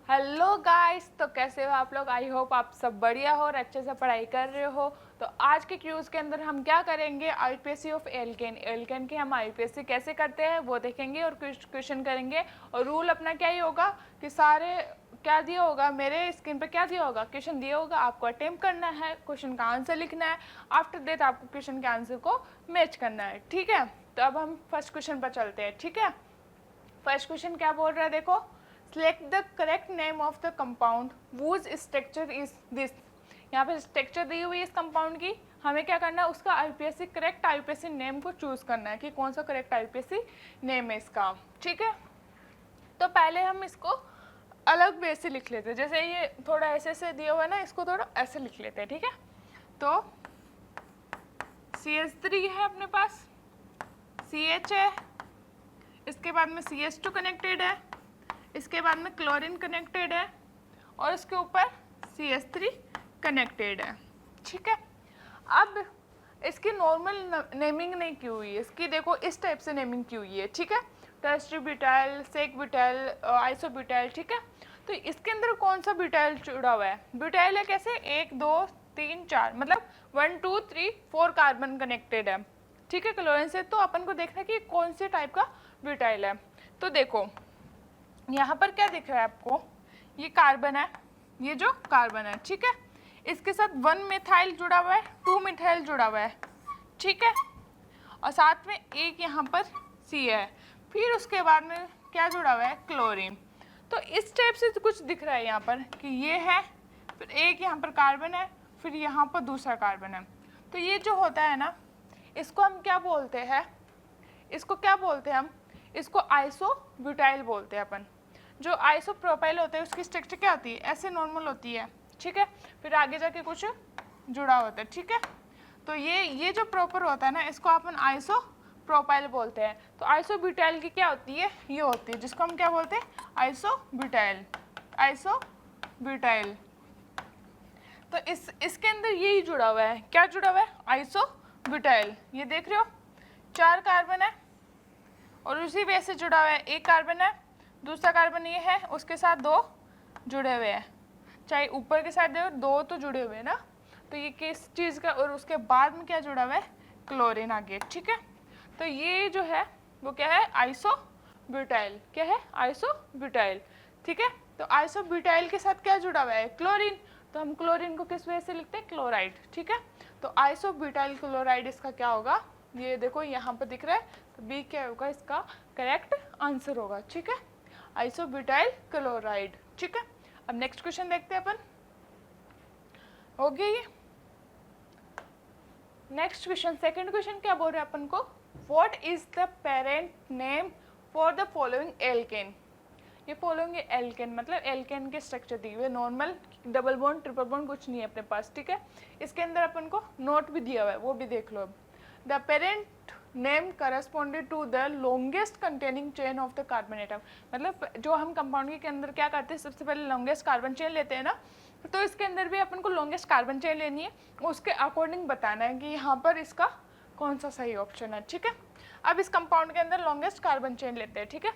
हेलो गाइस, तो कैसे हो आप लोग? आई होप आप सब बढ़िया हो और अच्छे से पढ़ाई कर रहे हो। तो आज के क्यूज के अंदर हम क्या करेंगे, आईपीएससी ऑफ एल्केन। एल्केन के हम आईपीएससी कैसे करते हैं वो देखेंगे और क्वेश्चन करेंगे। और रूल अपना क्या ही होगा कि सारे क्या दिया होगा, मेरे स्क्रीन पे क्या दिया होगा, क्वेश्चन दिया होगा, आपको अटेम्प्ट करना है, क्वेश्चन का आंसर लिखना है। आफ्टर दैट आपको क्वेश्चन के आंसर को मैच करना है, ठीक है। तो अब हम फर्स्ट क्वेश्चन पर चलते हैं, ठीक है। फर्स्ट क्वेश्चन क्या बोल रहा है, देखो। Select the correct name of the compound whose structure is this। यहाँ पे स्ट्रक्चर दी हुई है इस कंपाउंड की, हमें क्या करना है, उसका आईपीएससी करेक्ट आईपीएससी नेम को चूज करना है कि कौन सा करेक्ट आईपीएससी नेम है इसका, ठीक है। तो पहले हम इसको अलग वे से लिख लेते हैं, जैसे ये थोड़ा ऐसे दिया हुआ है ना, इसको थोड़ा ऐसे लिख लेते हैं, ठीक है। तो CH3 है अपने पास, CH है, इसके बाद में CH2 कनेक्टेड है, इसके बाद में क्लोरीन कनेक्टेड है और इसके ऊपर CH3 कनेक्टेड है, ठीक है। अब इसकी नॉर्मल नेमिंग नहीं की हुई है, इसकी देखो इस टाइप से नेमिंग की हुई है, ठीक है। Tertiary butyl, sec butyl, iso butyl, ठीक है। तो इसके अंदर कौन सा ब्यूटाइल जुड़ा हुआ है? ब्यूटाइल है कैसे, 1 2 3 4, मतलब 1 2 3 4 कार्बन कनेक्टेड है, ठीक है, क्लोरीन से। तो अपन को देखना है कि कौन से टाइप का ब्यूटाइल है। तो देखो यहाँ पर क्या दिख रहा है आपको, ये कार्बन है, ये जो कार्बन है, ठीक है। इसके साथ 1 मिथाइल जुड़ा हुआ है, 2 मिथाइल जुड़ा हुआ है, ठीक है। और साथ में एक यहाँ पर C है, फिर उसके बाद में क्या जुड़ा हुआ है, क्लोरीन। तो इस टाइप से कुछ दिख रहा है यहाँ पर कि ये है, फिर एक यहाँ पर कार्बन है, फिर यहाँ पर दूसरा कार्बन है। तो ये जो होता है ना, इसको हम क्या बोलते हैं, इसको क्या बोलते हैं हम, इसको आइसो ब्यूटाइल बोलते हैं अपन। जो आइसो प्रोपाइल होता है उसकी स्ट्रक्चर क्या होती है, ऐसे नॉर्मल होती है, ठीक है। फिर आगे जाके कुछ जुड़ा होता है, ठीक है। तो ये जो प्रॉपर होता है ना, इसको अपन आइसो प्रोपाइल बोलते हैं। तो आइसो ब्यूटाइल की क्या होती है, ये होती है, जिसको हम क्या बोलते हैं, आइसो ब्यूटाइल, आइसो ब्यूटाइल। तो इसके अंदर यही जुड़ा हुआ है, क्या जुड़ा हुआ है, आइसो ब्यूटाइल। ये देख रहे हो 4 कार्बन है और उसी वे से जुड़ा हुआ है, एक कार्बन है, दूसरा कार्बन ये है, उसके साथ 2 जुड़े हुए हैं। चाहे ऊपर के साइड देखो, दो तो जुड़े हुए हैं ना, तो ये किस चीज़ का, और उसके बाद में क्या जुड़ा हुआ है, क्लोरीन आ गया, ठीक है। तो ये जो है वो क्या है, आइसोब्यूटाइल, क्या है, आइसोब्यूटाइल, ठीक है। तो आइसोब्यूटाइल के साथ क्या जुड़ा हुआ है, क्लोरीन, तो हम क्लोरीन को किस वजह से लिखते हैं, क्लोराइड, ठीक है। तो आइसोब्यूटाइल क्लोराइड इसका क्या होगा, ये देखो यहाँ पर दिख रहा है, तो बी क्या होगा, इसका करेक्ट आंसर होगा, ठीक है, आइसोब्यूटाइल क्लोराइड, ठीक है। अब नेक्स्ट क्वेश्चन देखते हैं अपन, हो गया ये। नेक्स्ट क्वेश्चन, सेकंड क्वेश्चन क्या बोल रहे हैं अपन को, what is the parent name for the following alkane. ये फॉलोइंग एल्केन मतलब एल्केन के स्ट्रक्चर दिए हुए, normal, double bond, triple bond कुछ नहीं है अपने पास, ठीक है। इसके अंदर अपन को नोट भी दिया हुआ है, वो भी देख लो अब। The parent name corresponded to the longest containing chain of the carbon atom, मतलब जो हम कंपाउंड के अंदर क्या करते हैं, सबसे पहले लॉन्गेस्ट कार्बन चेन लेते हैं ना, तो इसके अंदर भी अपन को लॉन्गेस्ट कार्बन चेन लेनी है, उसके अकॉर्डिंग बताना है कि यहाँ पर इसका कौन सा सही ऑप्शन है, ठीक है। अब इस कंपाउंड के अंदर लॉन्गेस्ट कार्बन चेन लेते हैं, ठीक है।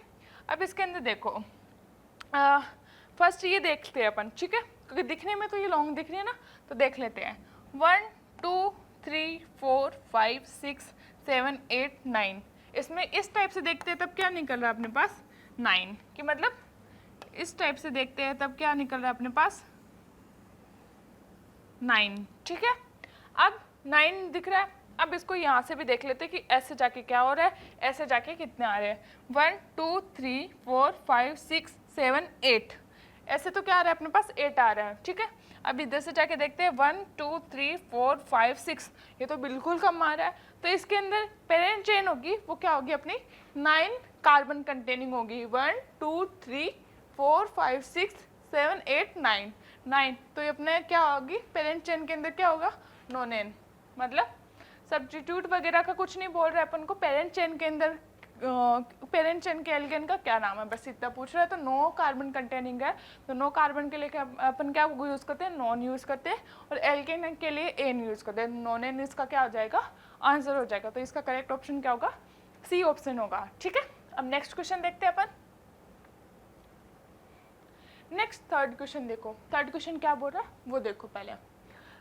अब इसके अंदर देखो, फर्स्ट ये देखते हैं अपन, ठीक है, क्योंकि दिखने में तो ये लॉन्ग दिख रही है ना, तो देख लेते हैं। 1 2 3 4 5 6 7 8 9, इसमें इस टाइप से देखते हैं तब क्या निकल रहा है अपने पास, 9, कि मतलब इस टाइप से देखते हैं तब क्या निकल रहा है अपने पास, 9, ठीक है। अब 9 दिख रहा है, अब इसको यहाँ से भी देख लेते हैं कि ऐसे जाके क्या हो रहा है, ऐसे जाके कितने आ रहे हैं, 1 2 3 4 5 6 7 8, ऐसे तो क्या आ रहा है अपने पास, 8 आ रहा है, ठीक है। अब इधर से जाके देखते हैं 1 2 3 4 5 6, ये तो बिल्कुल कम आ रहा है, तो इसके अंदर पेरेंट चेन होगी वो क्या होगी अपनी, 9 कार्बन कंटेनिंग होगी, 1 2 3 4 5 6 7 8 9, तो ये अपने क्या होगी, पेरेंट चेन के अंदर क्या होगा, नोनेन, मतलब सब्स्टिट्यूट वगैरह का कुछ नहीं बोल रहा है अपन को, पेरेंट चेन के अंदर पेरेंट चेन के एल्केन का क्या नाम है, बस इतना पूछ रहा है। तो नो कार्बन कंटेनिंग है, तो नो कार्बन के लिए क्या अपन क्या यूज़ करते हैं, नॉन यूज़ करते हैं, और एल्केन के लिए एन यूज़ करते हैं, नॉन एन इसका क्या हो जाएगा, आंसर हो जाएगा। तो इसका करेक्ट ऑप्शन क्या होगा, सी ऑप्शन होगा, ठीक है। अब नेक्स्ट क्वेश्चन देखते हैं अपन, नेक्स्ट थर्ड क्वेश्चन देखो, थर्ड क्वेश्चन क्या बोल रहा है वो देखो पहले,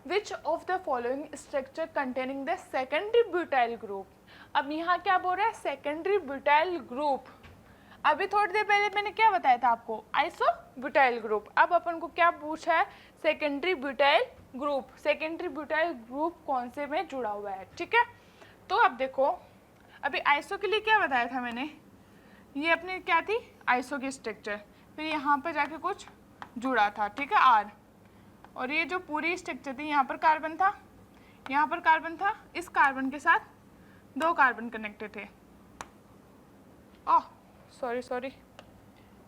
which of the following structure containing the secondary butyl group. अब यहाँ क्या बोल रहा है, सेकेंडरी ब्यूटाइल ग्रुप, अभी थोड़ी देर पहले मैंने क्या बताया था आपको, आइसोब्यूटाइल ग्रुप, अब अपन को क्या पूछा है, secondary butyl group, secondary butyl group कौन से में जुड़ा हुआ है, ठीक है। तो अब देखो, अभी आइसो के लिए क्या बताया था मैंने, ये अपनी क्या थी, आइसो की स्ट्रक्चर, फिर यहाँ पर जाके कुछ जुड़ा था, ठीक है, आर, और ये जो पूरी स्ट्रक्चर थी, यहाँ पर कार्बन था, यहाँ पर कार्बन था, इस कार्बन के साथ 2 कार्बन कनेक्टेड थे, ओह सॉरी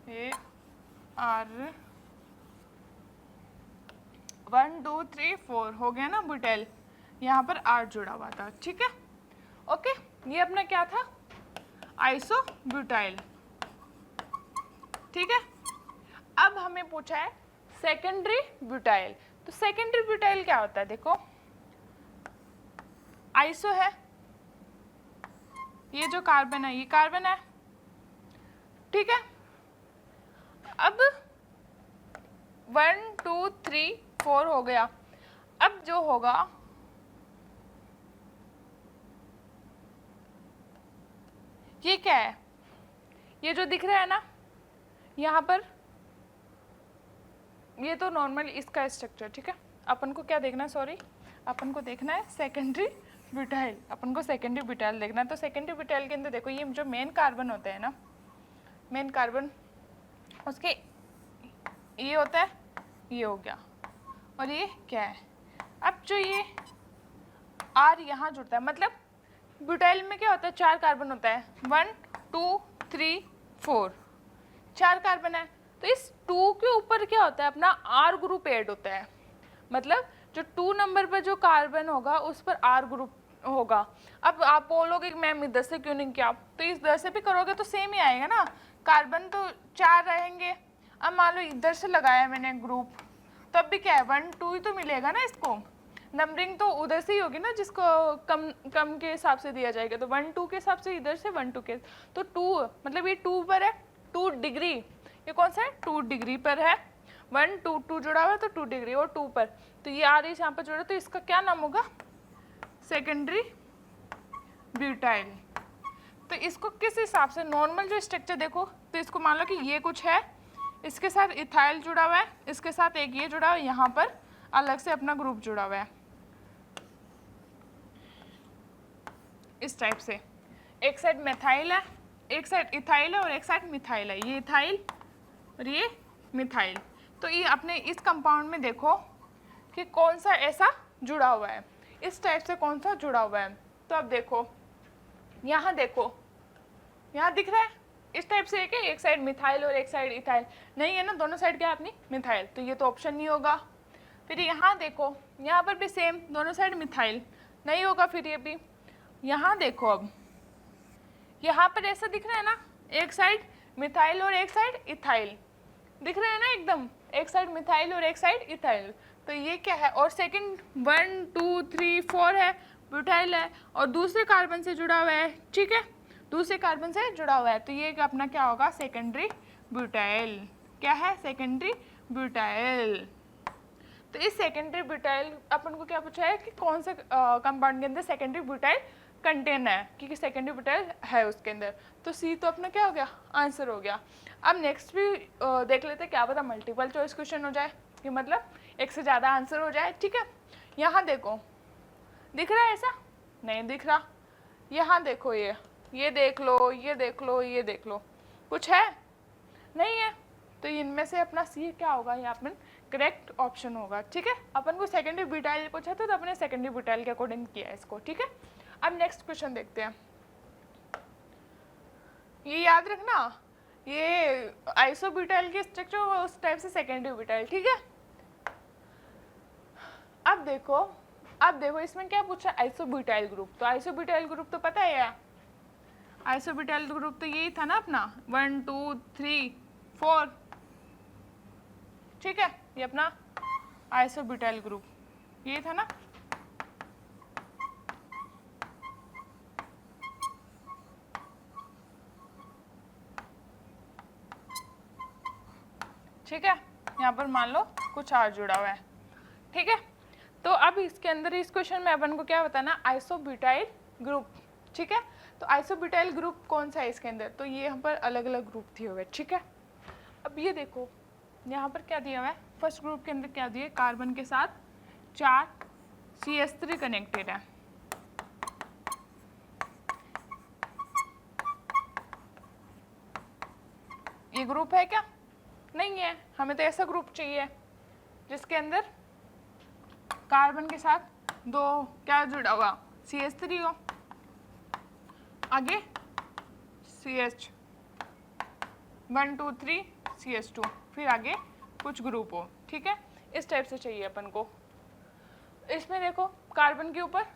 ये आर 1 2 3 4 हो गया ना ब्यूटाइल, यहाँ पर आर जुड़ा हुआ था, ठीक है, ओके। ये अपना क्या था, आइसोब्यूटाइल, ठीक है। अब हमें पूछा है सेकेंडरी ब्यूटाइल, तो सेकेंडरी ब्यूटाइल क्या होता है, देखो आइसो है, ये जो कार्बन है ये कार्बन है, ठीक है। अब 1 2 3 4 हो गया, अब जो होगा ये क्या है, ये जो दिख रहा है ना यहाँ पर, ये तो नॉर्मल इसका स्ट्रक्चर, ठीक है। अपन को क्या देखना है, सॉरी, अपन को देखना है सेकेंडरी ब्यूटाइल, अपन को सेकेंडरी ब्यूटाइल देखना है। तो सेकेंडरी ब्यूटाइल के अंदर देखो, ये जो मेन कार्बन होता है ना, मेन कार्बन, उसके ये होता है, ये हो गया, और ये क्या है, अब जो ये आर यहाँ जुड़ता है, मतलब ब्यूटाइल में क्या होता है, 4 कार्बन होता है, 1 2 3 4, 4 कार्बन है, तो इस 2 के ऊपर क्या होता है, अपना आर ग्रुप ऐड होता है, मतलब जो 2 नंबर पर जो कार्बन होगा उस पर आर ग्रुप होगा। अब आप बोलोगे कि मैम इधर से क्यों नहीं किया, तो इधर से भी करोगे तो सेम ही आएगा ना, कार्बन तो 4 रहेंगे। अब मान लो इधर से लगाया मैंने ग्रुप, तब भी क्या है, 1 2 ही तो मिलेगा ना, इसको नंबरिंग तो उधर से ही होगी ना, जिसको कम के हिसाब से दिया जाएगा, तो 1 2 के हिसाब से इधर से 1 2 के, तो 2 मतलब ये 2 पर है, 2 डिग्री, ये कौन सा है, 2 डिग्री पर है, 1 2 2 जुड़ा हुआ है तो 2 डिग्री और 2 पर, तो ये आ रही है यहाँ पर जुड़ा, तो इसका क्या नाम होगा? Secondary butyl. तो इसको किस हिसाब से, नॉर्मल जो स्ट्रक्चर देखो, तो इसको मान लो कि ये कुछ है, इसके साथ इथाइल जुड़ा हुआ है, इसके साथ एक ये जुड़ा हुआ है, यहाँ पर अलग से अपना ग्रुप जुड़ा हुआ है इस टाइप से। एक साइड मेथाइल है, एक साइड इथाइल है और एक साइड मिथाइल है, ये इथाइल और ये मिथाइल। तो ये अपने इस कंपाउंड में देखो कि कौन सा ऐसा जुड़ा हुआ है, इस टाइप से कौन सा जुड़ा हुआ है। तो अब देखो देखो, यहाँ दिख रहा है इस टाइप से है कि एक साइड मिथाइल और एक साइड इथाइल, नहीं है ना, दोनों साइड क्या है अपनी मिथाइल, तो ये तो ऑप्शन नहीं होगा। फिर यहाँ देखो, यहाँ पर भी सेम, दोनों साइड मिथाइल, नहीं होगा फिर ये भी। यहाँ देखो, अब यहाँ पर ऐसा दिख रहा है ना, एक साइड मिथाइल और एक साइड इथाइल दिख रहा है ना, एकदम एक साइड मिथाइल और एक साइड इथाइल, तो ये क्या है? और सेकंड 1 2 3 4 है, ब्यूटाइल है और दूसरे कार्बन से जुड़ा हुआ है, ठीक है, दूसरे कार्बन से जुड़ा हुआ है, तो ये अपना क्या होगा? Secondary butyl. क्या है? Secondary butyl. तो इस सेकेंडरी ब्यूटाइल अपन को क्या पूछा है कि कौन से कंपाउंड के अंदर सेकेंडरी ब्यूटाइल कंटेन है, क्योंकि सेकेंडरी ब्यूटाइल है उसके अंदर, तो सी तो अपना क्या हो गया? आंसर हो गया। अब नेक्स्ट भी देख लेते, क्या पता मल्टीपल चॉइस क्वेश्चन हो जाए, कि मतलब एक से ज़्यादा आंसर हो जाए, ठीक है। यहाँ देखो, दिख रहा है ऐसा? नहीं दिख रहा। यहाँ देखो, ये देख लो, ये देख लो, ये देख लो, कुछ है? नहीं है, तो इनमें से अपना सी क्या होगा? यहाँ पर करेक्ट ऑप्शन होगा, ठीक है। अपन को सेकेंडरी ब्यूटाइल पूछा था, तो अपने सेकेंडरी ब्यूटाइल के अकॉर्डिंग किया है इसको, ठीक है। अब नेक्स्ट क्वेश्चन देखते हैं। ये याद रखना, ये आइसोब्यूटाइल के स्ट्रक्चर उस टाइप से सेकेंडरी ब्यूटाइल, ठीक है। अब देखो इसमें क्या पूछा? Isobutyl group. तो आइसोब्यूटाइल ग्रुप तो पता है, आइसोब्यूटाइल ग्रुप तो यही था ना अपना 1 2 3 4, ठीक है, ये अपना आइसोब्यूटाइल ग्रुप ये था ना। ठीक है, यहाँ पर मान लो कुछ और जुड़ा हुआ है, ठीक है। तो अब इसके अंदर इस क्वेश्चन में अपन को क्या बताना? आइसोब्यूटाइल ग्रुप, ठीक है। तो आइसोब्यूटाइल ग्रुप कौन सा है इसके अंदर? तो ये यहाँ पर अलग अलग ग्रुप दिए हुए, ठीक है। अब ये देखो यहाँ पर क्या दिया हुआ है, फर्स्ट ग्रुप के अंदर क्या दिया? कार्बन के साथ 4 CH3 कनेक्टेड है, ये ग्रुप है क्या? नहीं है, हमें तो ऐसा ग्रुप चाहिए जिसके अंदर कार्बन के साथ 2 क्या जुड़ा हुआ? CH3 हो, आगे CH 1 2 3 CH2, फिर आगे कुछ ग्रुप हो, ठीक है। इस टाइप से चाहिए अपन को। इसमें देखो कार्बन के ऊपर,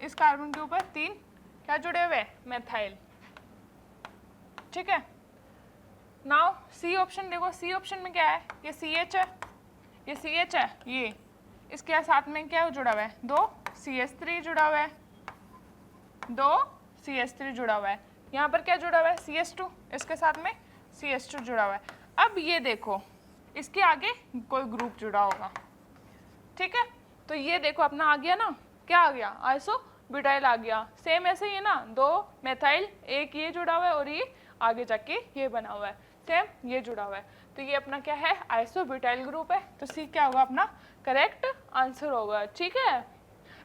इस कार्बन के ऊपर 3 क्या जुड़े हुए? मैथाइल, ठीक है। नाउ सी ऑप्शन देखो, सी ऑप्शन में क्या है? ये CH है, ये CH है, ये इसके साथ में क्या जुड़ा हुआ है? 2 CH3 जुड़ा हुआ है, 2 CH3 जुड़ा हुआ है। यहाँ पर क्या जुड़ा हुआ है? CH2, इसके साथ में CH2 जुड़ा हुआ है। अब ये देखो इसके आगे कोई ग्रुप जुड़ा होगा, ठीक है। तो ये देखो अपना आ गया ना, क्या आ गया? आइसोब्यूटाइल आ गया। सेम ऐसे ही है ना, 2 मेथाइल, एक ये जुड़ा हुआ है और ये आगे जाके ये बना हुआ है, सेम ये जुड़ा हुआ है, तो ये अपना क्या है? आइसोब्यूटाइल ग्रुप है। तो सी क्या होगा? अपना करेक्ट आंसर होगा, ठीक है।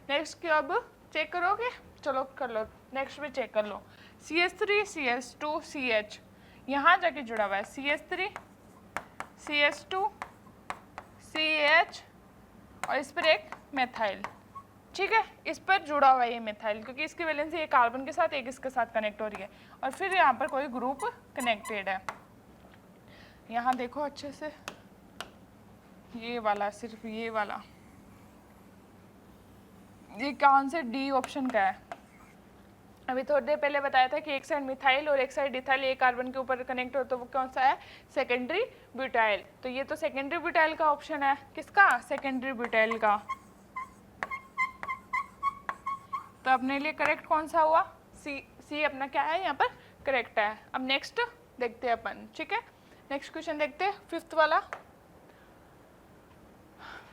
नेक्स्ट क्या अब चेक करोगे? चलो कर लो, नेक्स्ट भी चेक कर लो। CH3 CH2 CH, यहाँ जाके जुड़ा हुआ है CH3 CH2 CH और इस पर एक मेथाइल, ठीक है, इस पर जुड़ा हुआ है ये मेथाइल, क्योंकि इसकी वैलेंसी एक कार्बन के साथ एक इसके साथ कनेक्ट हो रही है, और फिर यहाँ पर कोई ग्रुप कनेक्टेड है। यहाँ देखो अच्छे से, ये वाला, सिर्फ ये वाला, ये कौन से? डी ऑप्शन का है। अभी थोड़ी देर पहले बताया था कि एक साइड मिथाइल और एक साइड इथाइल एक कार्बन के ऊपर कनेक्ट हो, तो वो कौन सा है? Secondary butyl. तो ये तो सेकेंडरी ब्यूटाइल का ऑप्शन है। किसका? सेकेंडरी ब्यूटाइल का। तो अपने लिए करेक्ट कौन सा हुआ? सी अपना क्या है यहाँ पर? करेक्ट है। अब नेक्स्ट देखते हैं अपन, ठीक है। नेक्स्ट क्वेश्चन देखते हैं, 5th वाला।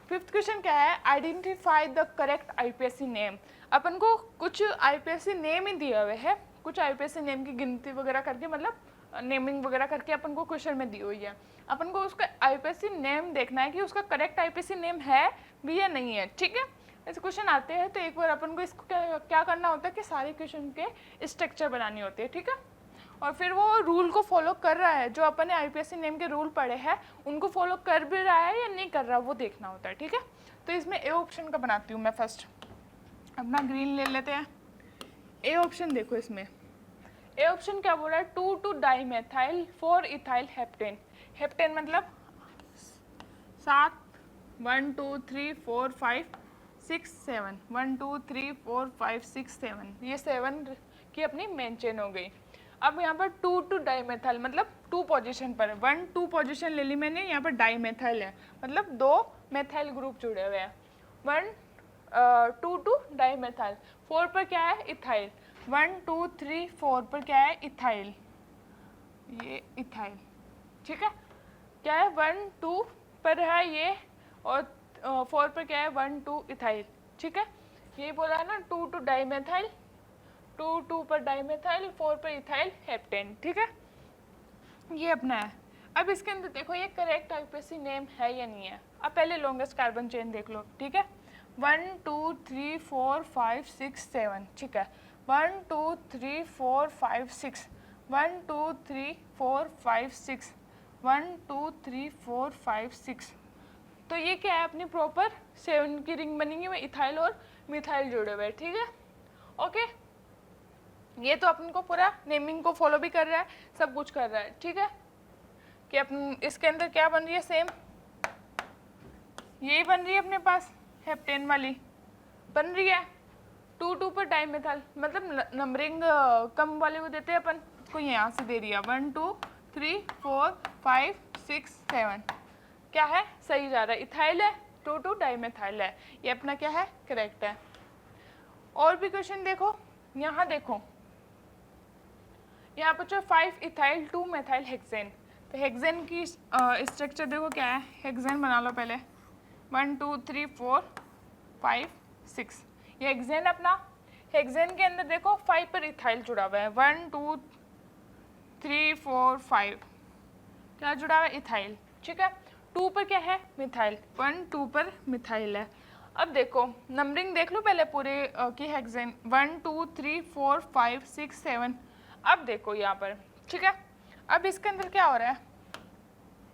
फिफ्थ क्वेश्चन क्या है, identify the correct IUPAC name. अपन को कुछ आईपीएससी नेम ही दिए हुए है, कुछ आईपीएससी नेम की गिनती वगैरह करके, मतलब नेमिंग वगैरह करके अपन को क्वेश्चन में दी हुई है। अपन को उसका आईपीएससी नेम देखना है कि उसका करेक्ट आईपीएससी नेम है भी या नहीं है, ठीक है। ऐसे क्वेश्चन आते हैं तो एक बार अपन को इसको क्या करना होता है कि सारे क्वेश्चन के स्ट्रक्चर बनानी होती है, ठीक है। और फिर वो रूल को फॉलो कर रहा है, जो अपन ने आईपीएससी नेम के रूल पढ़े हैं उनको फॉलो कर भी रहा है या नहीं कर रहा, वो देखना होता है, ठीक है। तो इसमें ए ऑप्शन का बनाती हूँ मैं फर्स्ट, अपना ग्रीन ले लेते हैं। ए ऑप्शन देखो, इसमें ए ऑप्शन क्या बोल रहा है, 2 डाइमेथाइल 4 इथाइल हेप्टेन। हेप्टेन मतलब 7, 1 2 3 4 5 6 7, 1 2 3 4 5 6 7, ये 7 की अपनी मेन चेन हो गई। अब यहाँ पर 2 डाइमेथाइल मतलब 2 पोजीशन पर, 1 2 पोजीशन ले ली मैंने, यहाँ पर डाइमेथाइल है मतलब 2 मेथाइल ग्रुप जुड़े हुए हैं। 1 2 डाइमेथाइल, 4 पर क्या है इथाइल, 1 2 3 4 पर क्या है इथाइल, ये इथाइल, ठीक है। क्या है 1 2 पर है ये, और 4 पर क्या है 1 2 इथाइल, ठीक है। ये बोला है ना 2 डाइमेथाइल, 2 पर डाइमेथाइल, 4 पर इथाइल हेप्टेन, ठीक है। ये अपना है। अब इसके अंदर देखो ये करेक्ट आईपीएससी नेम है या नहीं है। अब पहले लॉन्गेस्ट कार्बन चेन देख लो, ठीक है। 1 2 3 4 5 6 7, ठीक है। 1 2 3 4 5 6, 1 2 3 4 5 6, 1 2 3 4 5 6। तो ये क्या है अपनी प्रॉपर 7 की रिंग बनी हुई, इथाइल और मिथाइल जुड़े हुए, ठीक है। ओके, ये तो अपन को पूरा नेमिंग को फॉलो भी कर रहा है, सब कुछ कर रहा है, ठीक है। कि अपन इसके अंदर क्या बन रही है, सेम यही बन रही है अपने पास, हेप्टेन वाली बन रही है। 2 पर डाइमेथाइल मतलब नंबरिंग कम वाले को देते हैं अपन को, यहाँ से दे दिया 1 2 3 4 5 6 7, क्या है सही जा रहा है, इथाइल है, 2 डाइमेथाइल है, ये अपना क्या है करेक्ट है। और भी क्वेश्चन देखो, यहाँ देखो, यहाँ पर जो 5 इथाइल 2 मेथाइल हेक्सेन, तो हेक्सेन की स्ट्रक्चर देखो क्या है, हेक्सेन बना लो पहले, 1 2 3 4 5 6, ये हेक्सेन अपना। हेक्सेन के अंदर देखो 5 पर इथाइल जुड़ा हुआ है, 1 2 3 4 5, क्या जुड़ा हुआ है इथाइल, ठीक है। 2 पर क्या है मिथाइल, 1 2 पर मिथाइल है। अब देखो नंबरिंग देख लो पहले पूरे की हेक्सेन, 1 2 3 4 5 6 7। अब देखो यहाँ पर, ठीक है। अब इसके अंदर क्या हो रहा है,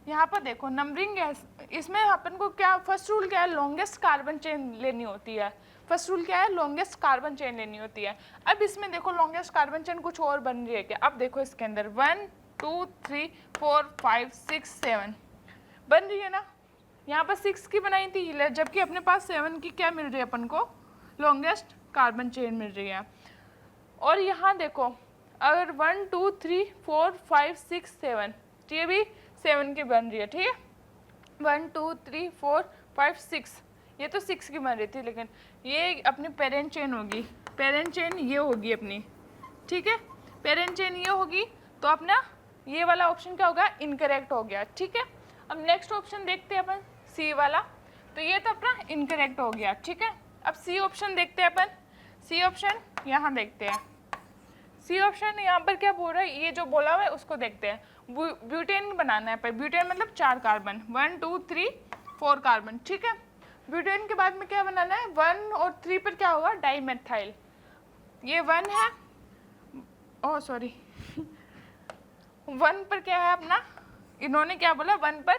यहाँ पर देखो नंबरिंग है, इसमें अपन को क्या फर्स्ट रूल क्या है, लॉन्गेस्ट कार्बन चेन लेनी होती है। फर्स्ट रूल क्या है, लॉन्गेस्ट कार्बन चेन लेनी होती है। अब इसमें देखो लॉन्गेस्ट कार्बन चेन कुछ और बन रही है क्या, अब देखो इसके अंदर 1 2 3 4 5 6 7 बन रही है ना, यहाँ पर 6 की बनाई थी, जबकि अपने पास 7 की क्या मिल रही है अपन को, लॉन्गेस्ट कार्बन चेन मिल रही है। और यहाँ देखो अगर 1 2 3 4 5 6 7, ये भी 7 की बन रही है, ठीक है। 1 2 3 4 5 6, ये तो 6 की बन रही थी, लेकिन ये अपनी पेरेंट चेन होगी, पेरेंट चेन ये होगी अपनी, ठीक है। पेरेंट चेन ये होगी, तो अपना ये वाला ऑप्शन क्या होगा, इनकरेक्ट हो गया, ठीक है। अब नेक्स्ट ऑप्शन देखते हैं अपन, सी वाला, तो ये तो अपना इनकरेक्ट हो गया, ठीक है। अब सी ऑप्शन देखते हैं अपन, सी ऑप्शन यहाँ देखते हैं। सी ऑप्शन यहाँ पर क्या बोल रहा है, ये जो बोला हुआ है उसको देखते हैं। ब्यूटेन बनाना है पर, ब्यूटेन मतलब 4 कार्बन, 1 2 3 4 कार्बन, ठीक है। ब्यूटेन के बाद में क्या बनाना है, 1 और 3 पर क्या होगा, डाइमेथाइल, ये 1 है, ओह सॉरी 1 पर क्या है अपना, इन्होंने क्या बोला 1 पर,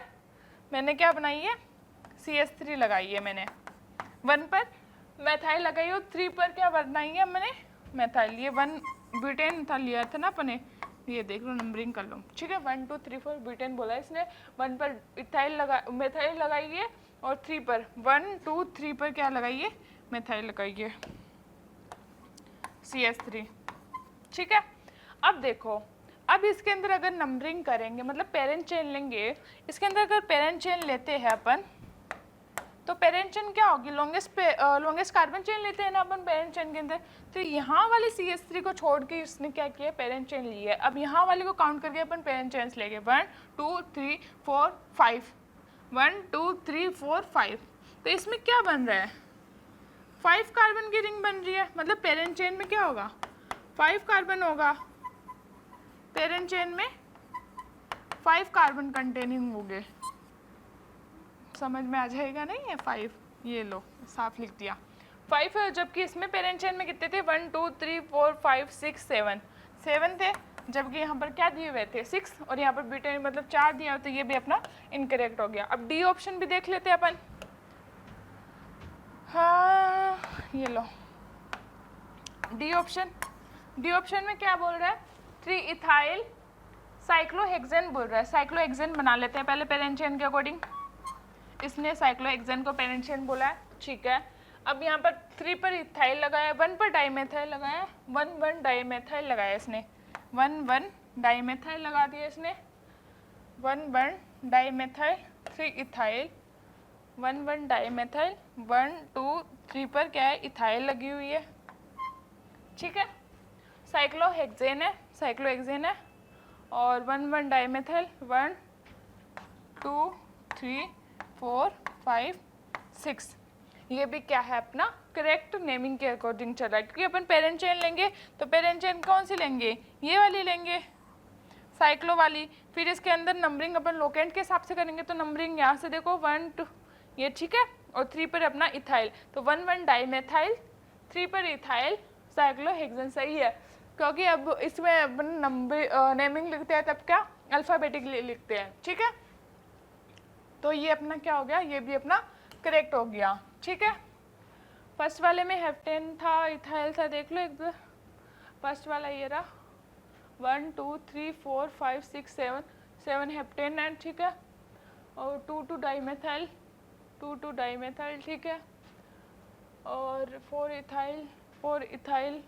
मैंने क्या बनाई है CH3 लगाई है मैंने, 1 पर मेथाइल लगाई और 3 पर क्या बनाई है मैंने मेथाइल, ये 1 ब्यूटेन था लिया था ना अपने, ये देख लो नंबरिंग कर लो, ठीक है। 1 2 3 4 ब्यूटेन बोला इसने, 1 पर इथाइल मेथाइल लगाइए, और 3 पर 1 2 3 पर क्या लगाइए, मेथाइल लगाइए CH3, ठीक है। अब देखो, अब इसके अंदर अगर नंबरिंग करेंगे मतलब पेरेंट चेन लेंगे, इसके अंदर अगर पेरेंट चेन लेते हैं अपन, तो पेरेंट चेन क्या होगी, लॉन्गेस्ट कार्बन चेन लेते हैं ना अपन पेरेंट चेन के अंदर, तो यहाँ वाली CH3 को छोड़ के इसने क्या किया, पेरेंट चेन ली है। अब यहाँ वाले को काउंट करके अपन पेरेंट चेन्स लेंगे, 1 2 3 4 5, 1 2 3 4 5, तो इसमें क्या बन रहा है, 5 कार्बन की रिंग बन रही है, मतलब पेरेंट चेन में क्या होगा, 5 कार्बन होगा, पेरेंट चेन में 5 कार्बन कंटेनिंग होंगे। समझ में आ जाएगा नहीं है 5, ये लो साफ लिख दिया 5 है, जबकि इसमें पेरेंट चेन में कितने थे 1 2 3 4 5 6 7 थे, जबकि यहाँ पर क्या दिए हुए थे 6 और यहाँ पर ब्यूटेन मतलब 4 दिया हो, तो ये भी अपना इनकरेक्ट हो गया। अब डी ऑप्शन भी देख लेते हैं अपन। हाँ ये लो डी ऑप्शन में क्या बोल रहा है 3 इथाइल साइक्लोहेक्सेन बोल रहा है। साइक्लोहेक्सेन बना लेते हैं पहले पेरेंट चेन के अकॉर्डिंग। इसने साइक्लोहेक्सेन को पेरेंट चेन बोला है, ठीक है। अब यहाँ पर 3 पर इथाइल लगाया, 1 पर डाइमेथाइल लगाया, 1 डाइमेथाइल लगाया इसने, 1 डाइमेथाइल लगा दिया इसने, 1 डाइमेथाइल, 3 इथाइल, 1 डाइमेथाइल, 1 2 3 पर क्या है इथाइल लगी हुई है, ठीक है। साइक्लोहेक्सेन है और 1 डाइमेथाइल, 1 2 3 4 5 6, ये भी क्या है अपना करेक्ट नेमिंग के अकॉर्डिंग चल रहा है, क्योंकि अपन पेरेंट चेन लेंगे तो पेरेंट चेन कौन सी लेंगे, ये वाली लेंगे साइक्लो वाली। फिर इसके अंदर नंबरिंग अपन लोकेंट के हिसाब से करेंगे, तो नंबरिंग यहाँ से देखो 1 2 ये, ठीक है। और 3 पर अपना इथाइल, तो 1 डाइमेथाइल, 3 पर इथाइल, साइक्लोहेक्सेन सही है, क्योंकि अब इसमें अपन नंबर नेमिंग लिखते हैं तब क्या अल्फ़ाबेटिकली लिखते हैं, ठीक है। तो ये अपना क्या हो गया, ये भी अपना करेक्ट हो गया, ठीक है। फर्स्ट वाले में हेप्टेन था, इथाइल था, देख लो एक बार। फर्स्ट वाला ये रहा 1 2 3 4 5 6 7 हेप्टेन है, ठीक है। और 2 डाइमेथाइल, 2 डाइमेथाइल, ठीक है। और 4 इथाइल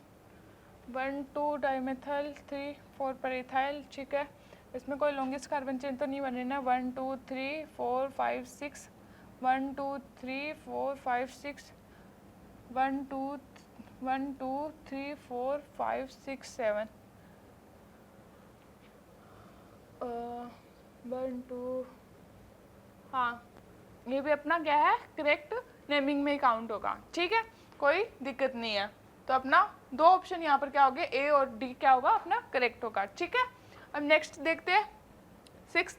1 2 डाइमेथाइल, 3 4 पर इथाइल, ठीक है। इसमें कोई लॉन्गेस्ट कार्बन चेन तो नहीं बन रही ना, 1 2 3 4 5 6, 1 2 3 4 5 6, 1 2 3 4 5 6 7, 1 2, हाँ ये भी अपना क्या है करेक्ट नेमिंग में ही काउंट होगा, ठीक है, कोई दिक्कत नहीं है। तो अपना 2 ऑप्शन यहाँ पर क्या हो गए, ए और डी क्या होगा अपना करेक्ट होगा, ठीक है। अब नेक्स्ट देखते हैं 6th,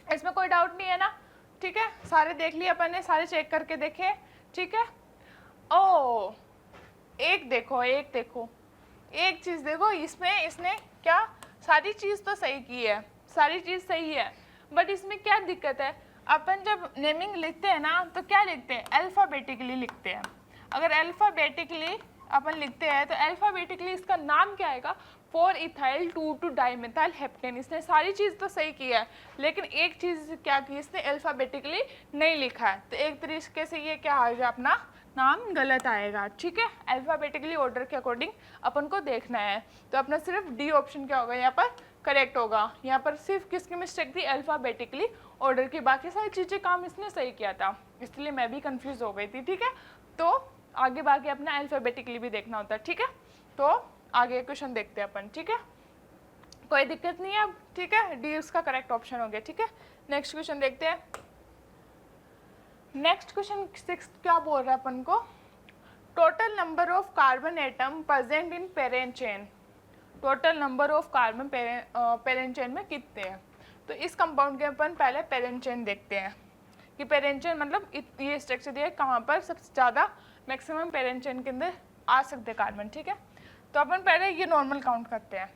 इसमें कोई डाउट नहीं है ना, ठीक है। सारे देख लिए अपन ने, सारे चेक करके देखे, ठीक है। ओ एक देखो एक चीज़ देखो, इसमें इसने क्या सारी चीज़ तो सही की है, सारी चीज़ सही है, बट इसमें क्या दिक्कत है, अपन जब नेमिंग लिखते हैं ना तो क्या लिखते हैं अल्फ़ाबेटिकली लिखते हैं। अगर अल्फ़ाबेटिकली अपन लिखते हैं तो अल्फ़ाबेटिकली इसका नाम क्या आएगा 4 इथाइल 2 डाइमेथाइल हेप्टेन। इसने सारी चीज़ तो सही की है, लेकिन एक चीज़ क्या की इसने अल्फ़ाबेटिकली नहीं लिखा है, तो एक तरीके से ये क्या आएगा अपना नाम गलत आएगा, ठीक है। अल्फ़ाबेटिकली ऑर्डर के अकॉर्डिंग अपन को देखना है, तो अपना सिर्फ डी ऑप्शन क्या होगा यहाँ पर करेक्ट होगा। यहाँ पर सिर्फ किसकी मिस्टेक थी अल्फ़ाबेटिकली ऑर्डर की, बाकी सारी चीज़ें काम इसने सही किया था, इसलिए मैं भी कंफ्यूज हो गई थी, ठीक है। तो आगे बाकी अपना अल्फ़ाबेटिकली भी देखना होता है, ठीक है। तो आगे क्वेश्चन देखते हैं अपन, ठीक है, कोई दिक्कत नहीं है अब, ठीक है। डी उसका करेक्ट ऑप्शन हो गया, ठीक है। नेक्स्ट क्वेश्चन देखते हैं। नेक्स्ट क्वेश्चन 6 क्या बोल रहा है अपन को, total number of carbon atom present in parent chain, total number of carbon parent chain में कितने हैं। तो इस कंपाउंड के अपन पहले पेरेंट चेन देखते हैं कि पेरेंट चेन मतलब ये स्ट्रक्चर दिया है कहाँ पर सबसे ज़्यादा मैक्सिमम पेरेंट चेन के अंदर आ सकते कार्बन, ठीक है। तो अपन पहले ये नॉर्मल काउंट करते हैं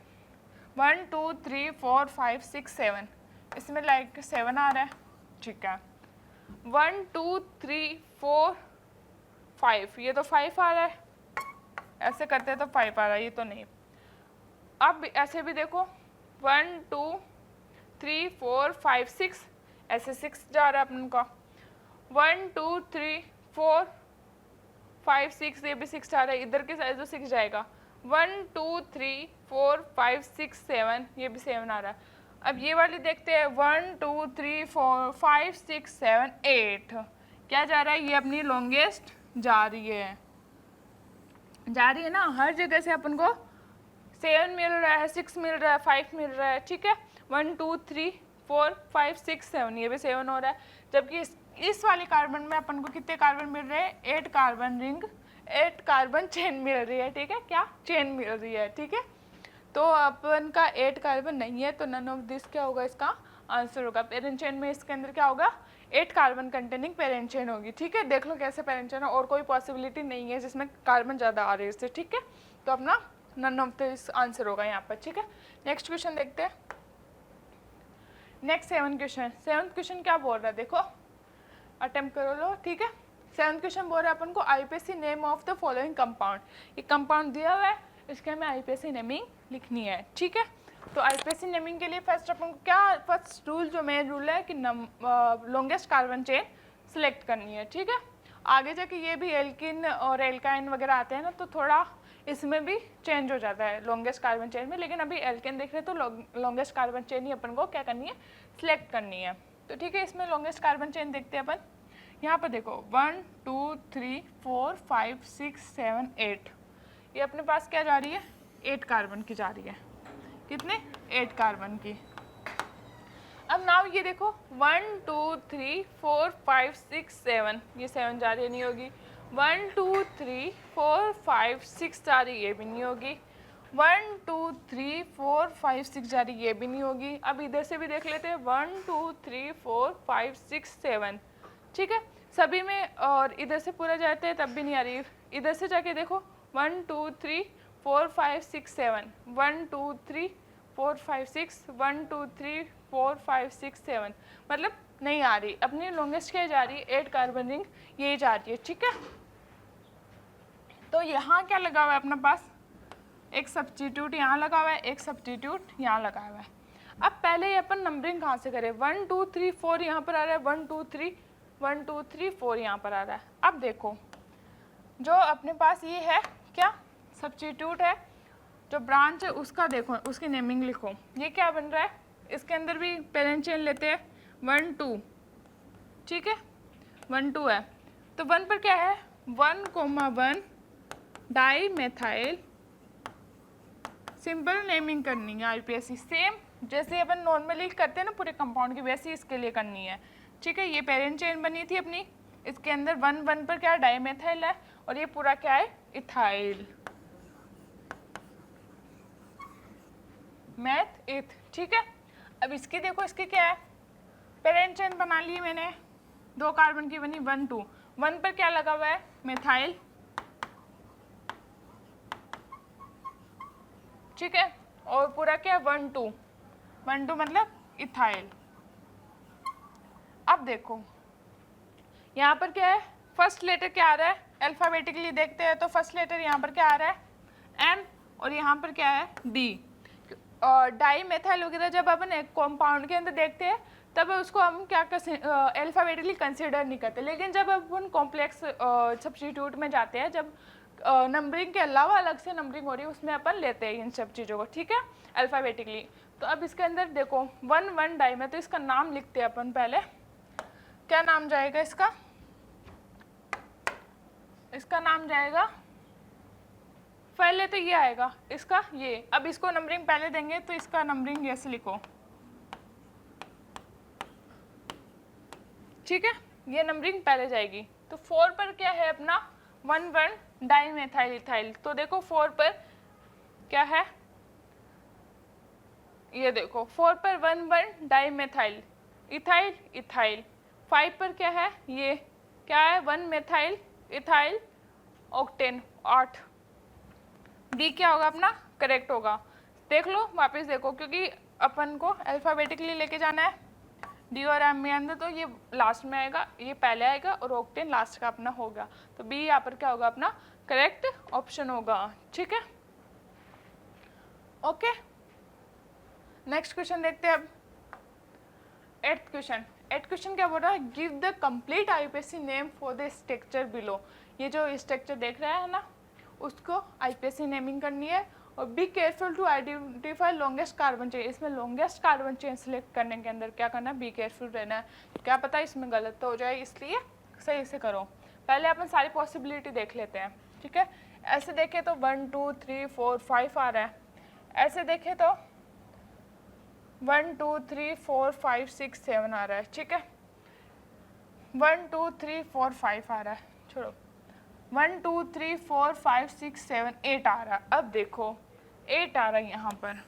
1 2 3 4 5 6 7, इसमें लाइक 7 आ रहा है, ठीक है। 1 2 3 4 5, ये तो 5 आ रहा है, ऐसे करते हैं तो 5 आ रहा है, ये तो नहीं। अब ऐसे भी देखो 1 2 3 4 5 6, ऐसे 6 जा रहा है अपन का, 1 2 3 4 5 6, ये भी 6 जा रहा है, इधर के साइड तो 6 जाएगा, 1 2 3 4 5 6 7, ये भी 7 आ रहा है। अब ये वाली देखते हैं 1 2 3 4 5 6 7 8, क्या जा रहा है, ये अपनी लॉन्गेस्ट जा रही है ना, हर जगह से अपन को 7 मिल रहा है, 6 मिल रहा है, 5 मिल रहा है, ठीक है। 1 2 3 4 5 6 7, ये भी 7 हो रहा है, जबकि इस वाले कार्बन में अपन को कितने कार्बन मिल रहे हैं? 8 कार्बन रिंग, 8 कार्बन चेन मिल रही है, ठीक है, क्या चेन मिल रही है, ठीक है। तो अपन का 8 कार्बन नहीं है, तो नन ऑफ दिस क्या होगा, इसका आंसर होगा। पेरेंट चेन में इसके अंदर क्या होगा, 8 कार्बन कंटेनिंग पेरेंट चेन होगी, ठीक है। देख लो कैसे पेरेंट चेन है, और कोई पॉसिबिलिटी नहीं है जिसमें कार्बन ज़्यादा आ रहे हैं इससे, ठीक है। तो अपना नन ऑफ दिस आंसर होगा यहाँ पर, ठीक है। नेक्स्ट क्वेश्चन देखते हैं। Next 7th question. 7th question क्या बोल रहा है, देखो अटेम्प्ट करो लो, ठीक है। 7th क्वेश्चन बोल रहा है अपन को IUPAC name of the following compound. ये कंपाउंड दिया हुआ है, इसके हमें आईपीएसी नेमिंग लिखनी है, ठीक है। तो आईपीएसी नेमिंग के लिए फर्स्ट अपन को क्या, फर्स्ट रूल जो मेन रूल है कि लॉन्गेस्ट कार्बन चेन सिलेक्ट करनी है, ठीक है। आगे जाके ये भी एल्किन और एल्काइन वगैरह आते हैं ना, तो थोड़ा इसमें भी चेंज हो जाता है लॉन्गेस्ट कार्बन चेन में, लेकिन अभी एल्केन देख रहे हैं तो लॉन्गेस्ट कार्बन चेन ही अपन को क्या करनी है, सिलेक्ट करनी है। तो ठीक है, इसमें लॉन्गेस्ट कार्बन चेन देखते हैं अपन। यहाँ पर देखो 1 2 3 4 5 6 7 8, ये अपने पास क्या जा रही है, 8 कार्बन की जा रही है। कितने, 8 कार्बन की। अब नाउ ये देखो 1 2 3 4 5 6 7, ये 7 जा रही है, नहीं होगी। 1 2 3 4 5 6 जा रही, ये भी नहीं होगी। 1 2 3 4 5 6 जा रही, ये भी नहीं होगी। अब इधर से भी देख लेते हैं 1 2 3 4 5 6 7, ठीक है सभी में, और इधर से पूरा जाते हैं तब भी नहीं आ रही। इधर से जाके देखो 1 2 3 4 5 6 7, 1 2 3 4 5 6, 1 2 3 4 5 6 7, मतलब नहीं आ रही। अपनी लॉन्गेस्ट क्या जा रही है, 8 कार्बन रिंग ये जा रही है, ठीक है। तो यहाँ क्या लगा हुआ है अपने पास, एक सब्स्टिट्यूट यहाँ लगा हुआ है, एक सब्स्टिट्यूट यहाँ लगा हुआ है। अब पहले ये अपन नंबरिंग कहाँ से करें, 1 2 3 4 यहाँ पर आ रहा है, 1 2 3 1 2 3 4 यहाँ पर आ रहा है। अब देखो जो अपने पास ये है क्या सब्स्टिट्यूट है, जो ब्रांच है उसका देखो, उसकी नेमिंग लिखो। ये क्या बन रहा है, इसके अंदर भी पेरेंट चेन लेते हैं 1 2, ठीक है 1 2 है, तो 1 पर क्या है 1,1 डाई मेथाइल, सिंपल नेमिंग करनी है आईपीएसी, सेम जैसे अपन नॉर्मली करते हैं ना पूरे कंपाउंड की, वैसे इसके लिए करनी है, ठीक है। ये पेरेंट चेन बनी थी अपनी, इसके अंदर 1 1 पर क्या है डाई मेथाइल है, और ये पूरा क्या है इथाइल, मैथ इथ, ठीक है। अब इसकी देखो, इसकी क्या है पेरेंट चेन बना ली मैंने, 2 कार्बन की बनी 1 2, 1 पर क्या लगा हुआ है मेथाइल, ठीक है, और पूरा क्या 1 2 1 2 मतलब इथाइल। अब देखो यहाँ पर क्या है, फर्स्ट लेटर क्या आ रहा है, अल्फाबेटिकली देखते हैं तो फर्स्ट लेटर यहाँ पर क्या आ रहा है एम, और यहाँ पर क्या है डी। डाई मेथाइल वगैरह जब अपन एक कॉम्पाउंड के अंदर देखते हैं तब उसको हम क्या अल्फाबेटिकली कंसिडर नहीं करते, लेकिन जब अपन कॉम्प्लेक्स सब्स्टिट्यूट में जाते हैं, जब नंबरिंग के अलावा अलग से नंबरिंग हो रही है, उसमें अपन लेते हैं इन सब चीज़ों को, ठीक है अल्फाबेटिकली। तो अब इसके अंदर देखो 1 1 डाई में, तो इसका नाम लिखते हैं अपन पहले, क्या नाम जाएगा इसका, इसका नाम जाएगा पहले तो ये आएगा इसका ये। अब इसको नंबरिंग पहले देंगे तो इसका नंबरिंग ऐसे लिखो, ठीक है ये नंबरिंग पहले जाएगी। तो 4 पर क्या है अपना 1 1 डाई मेथाइल इथाइल, तो देखो 4 पर क्या है, ये देखो 4 पर 1 1 डाई मेथाइल इथाइल इथाइल। 5 पर क्या है, ये क्या है 1 मेथाइल इथाइल ऑक्टेन 8। डी क्या होगा अपना करेक्ट होगा, देख लो वापस देखो, क्योंकि अपन को अल्फाबेटिकली लेके जाना है डी और एम में अंदर, तो ये लास्ट में आएगा, ये पहले आएगा और ऑक्टेन लास्ट का अपना होगा, तो बी यहाँ पर क्या होगा अपना करेक्ट ऑप्शन होगा, ठीक है ओके। नेक्स्ट क्वेश्चन देखते हैं अब 8th क्वेश्चन। 8th क्वेश्चन क्या बोल रहा है, give the complete IUPAC name for the structure below. ये जो स्ट्रक्चर देख रहा है ना उसको आईपीएसी नेमिंग करनी है, और be careful to identify longest carbon chain. इसमें लॉन्गेस्ट कार्बन चेन सिलेक्ट करने के अंदर क्या करना है, बी केयरफुल रहना है, क्या पता इसमें गलत तो हो जाए, इसलिए सही से करो। पहले अपन सारी पॉसिबिलिटी देख लेते हैं, ठीक है। ऐसे देखें तो 1 2 3 4 5 आ रहा है, ऐसे देखें तो 1 2 3 4 5 6 7 आ रहा है, ठीक है। 1 2 3 4 5 आ रहा है, छोड़ो, 1 2 3 4 5 6 7 8 आ रहा है। अब देखो 8 आ रहा है यहाँ पर,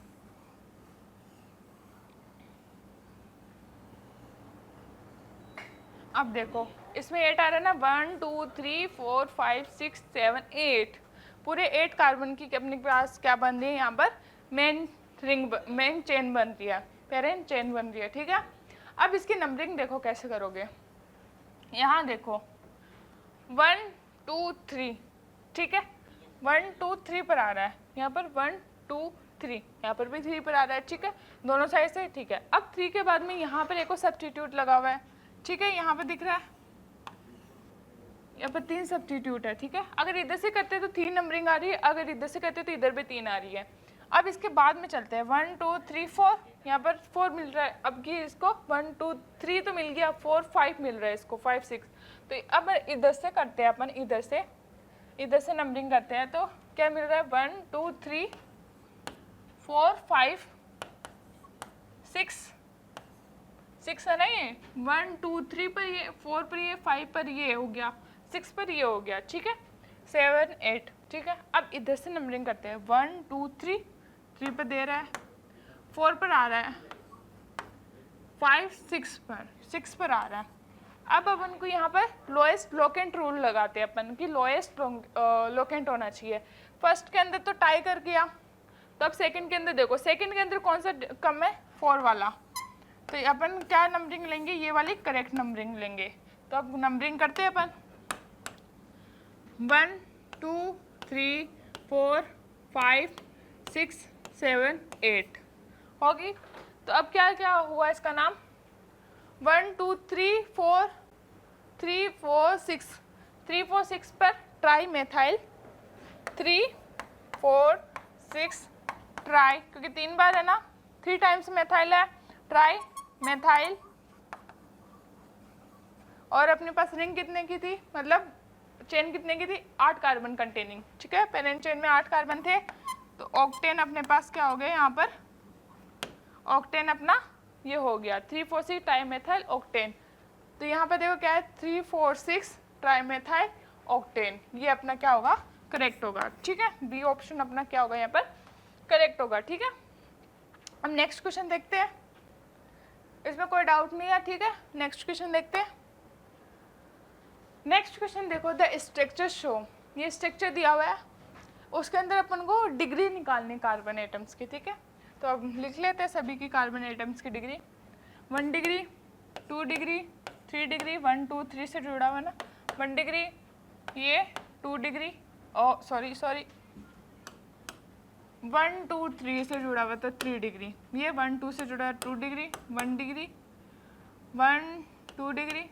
अब देखो इसमें 8 आ रहा है ना, 1 2 3 4 5 6 7 8, पूरे 8 कार्बन की अपने पास क्या बन रही है यहाँ पर, मेन चेन बन रही है, पेरेंट चेन बन रही है, ठीक है। अब इसकी नंबरिंग देखो कैसे करोगे, यहाँ देखो 1 2 3, ठीक है, 1 2 3 पर आ रहा है, यहाँ पर 1 2 3, यहाँ पर भी 3 पर आ रहा है, ठीक है, दोनों साइड से, ठीक है। अब 3 के बाद में यहाँ पर एक और सब्स्टिट्यूट लगा हुआ है, ठीक है, यहाँ पर दिख रहा है, यहाँ पर 3 सब्स्टिट्यूट है, ठीक है। अगर इधर से करते तो 3 नंबरिंग आ रही है, अगर इधर से करते तो इधर भी 3 आ रही है। अब इसके बाद में चलते हैं 1 2 3 4, यहाँ पर 4 मिल रहा है, अब कि इसको 1 2 3 तो मिल गया, 4 5 मिल रहा है इसको, 5 6, तो अब इधर से करते हैं अपन, इधर से नंबरिंग करते हैं, तो क्या मिल रहा है, 1 2 3 4 5 6 है ना, ये 1 2 3 पर ये, 4 पर ये, 5 पर ये हो गया, 6 पर ये हो गया, ठीक है, 7 8, ठीक है। अब इधर से नंबरिंग करते हैं, 1 2 3 पर दे रहा है, 4 पर आ रहा है, 5 6 पर आ रहा है। अब अपन को यहाँ पर लोएस्ट लोकेंट रूल लगाते हैं अपन कि लोएस्ट लोकेंट होना चाहिए। फर्स्ट के अंदर तो टाई कर गया, तो अब सेकंड के अंदर देखो, सेकंड के अंदर कौन सा कम है, 4 वाला, तो अपन क्या नंबरिंग लेंगे, ये वाली करेक्ट नंबरिंग लेंगे। तो अब नंबरिंग करते हैं अपन, 1 2 3 4 5 6 7 8 होगी। तो अब क्या क्या हुआ इसका नाम, 1 2 3 4 3 4 6 3 4 6 पर ट्राई मेथाइल, 3 4 6 ट्राई, क्योंकि 3 बार है ना, 3 टाइम्स मेथाइल है, ट्राई मेथाइल। और अपने पास रिंग कितने की थी, मतलब चेन कितने की थी, 8 कार्बन कंटेनिंग, ठीक है, पेरेंट चेन में 8 कार्बन थे, तो ऑक्टेन अपने पास क्या हो गया, यहाँ पर ऑक्टेन अपना ये हो गया 3 4 6 ट्राईमेथाइल ऑक्टेन। तो यहाँ पर देखो क्या है, 3 4 6 ट्राईमेथाइल ऑक्टेन, ये अपना क्या होगा, करेक्ट होगा, ठीक है, बी ऑप्शन अपना क्या होगा यहाँ पर करेक्ट होगा, ठीक है। अब नेक्स्ट क्वेश्चन देखते हैं, इसमें कोई डाउट नहीं है, ठीक है। नेक्स्ट क्वेश्चन देखते हैं, नेक्स्ट क्वेश्चन देखो, द स्ट्रक्चर शो, ये स्ट्रक्चर दिया हुआ है, उसके अंदर अपन को डिग्री निकालनी कार्बन एटम्स की, ठीक है। तो अब लिख लेते हैं सभी की कार्बन एटम्स की डिग्री, 1 डिग्री 2 डिग्री 3 डिग्री, 1 2 3 से जुड़ा हुआ ना, 1 डिग्री, ये 2 डिग्री, सॉरी 1 2 3 से जुड़ा हुआ तो 3 डिग्री, ये 1 2 से जुड़ा 2 degree, 1 degree 1 2 degree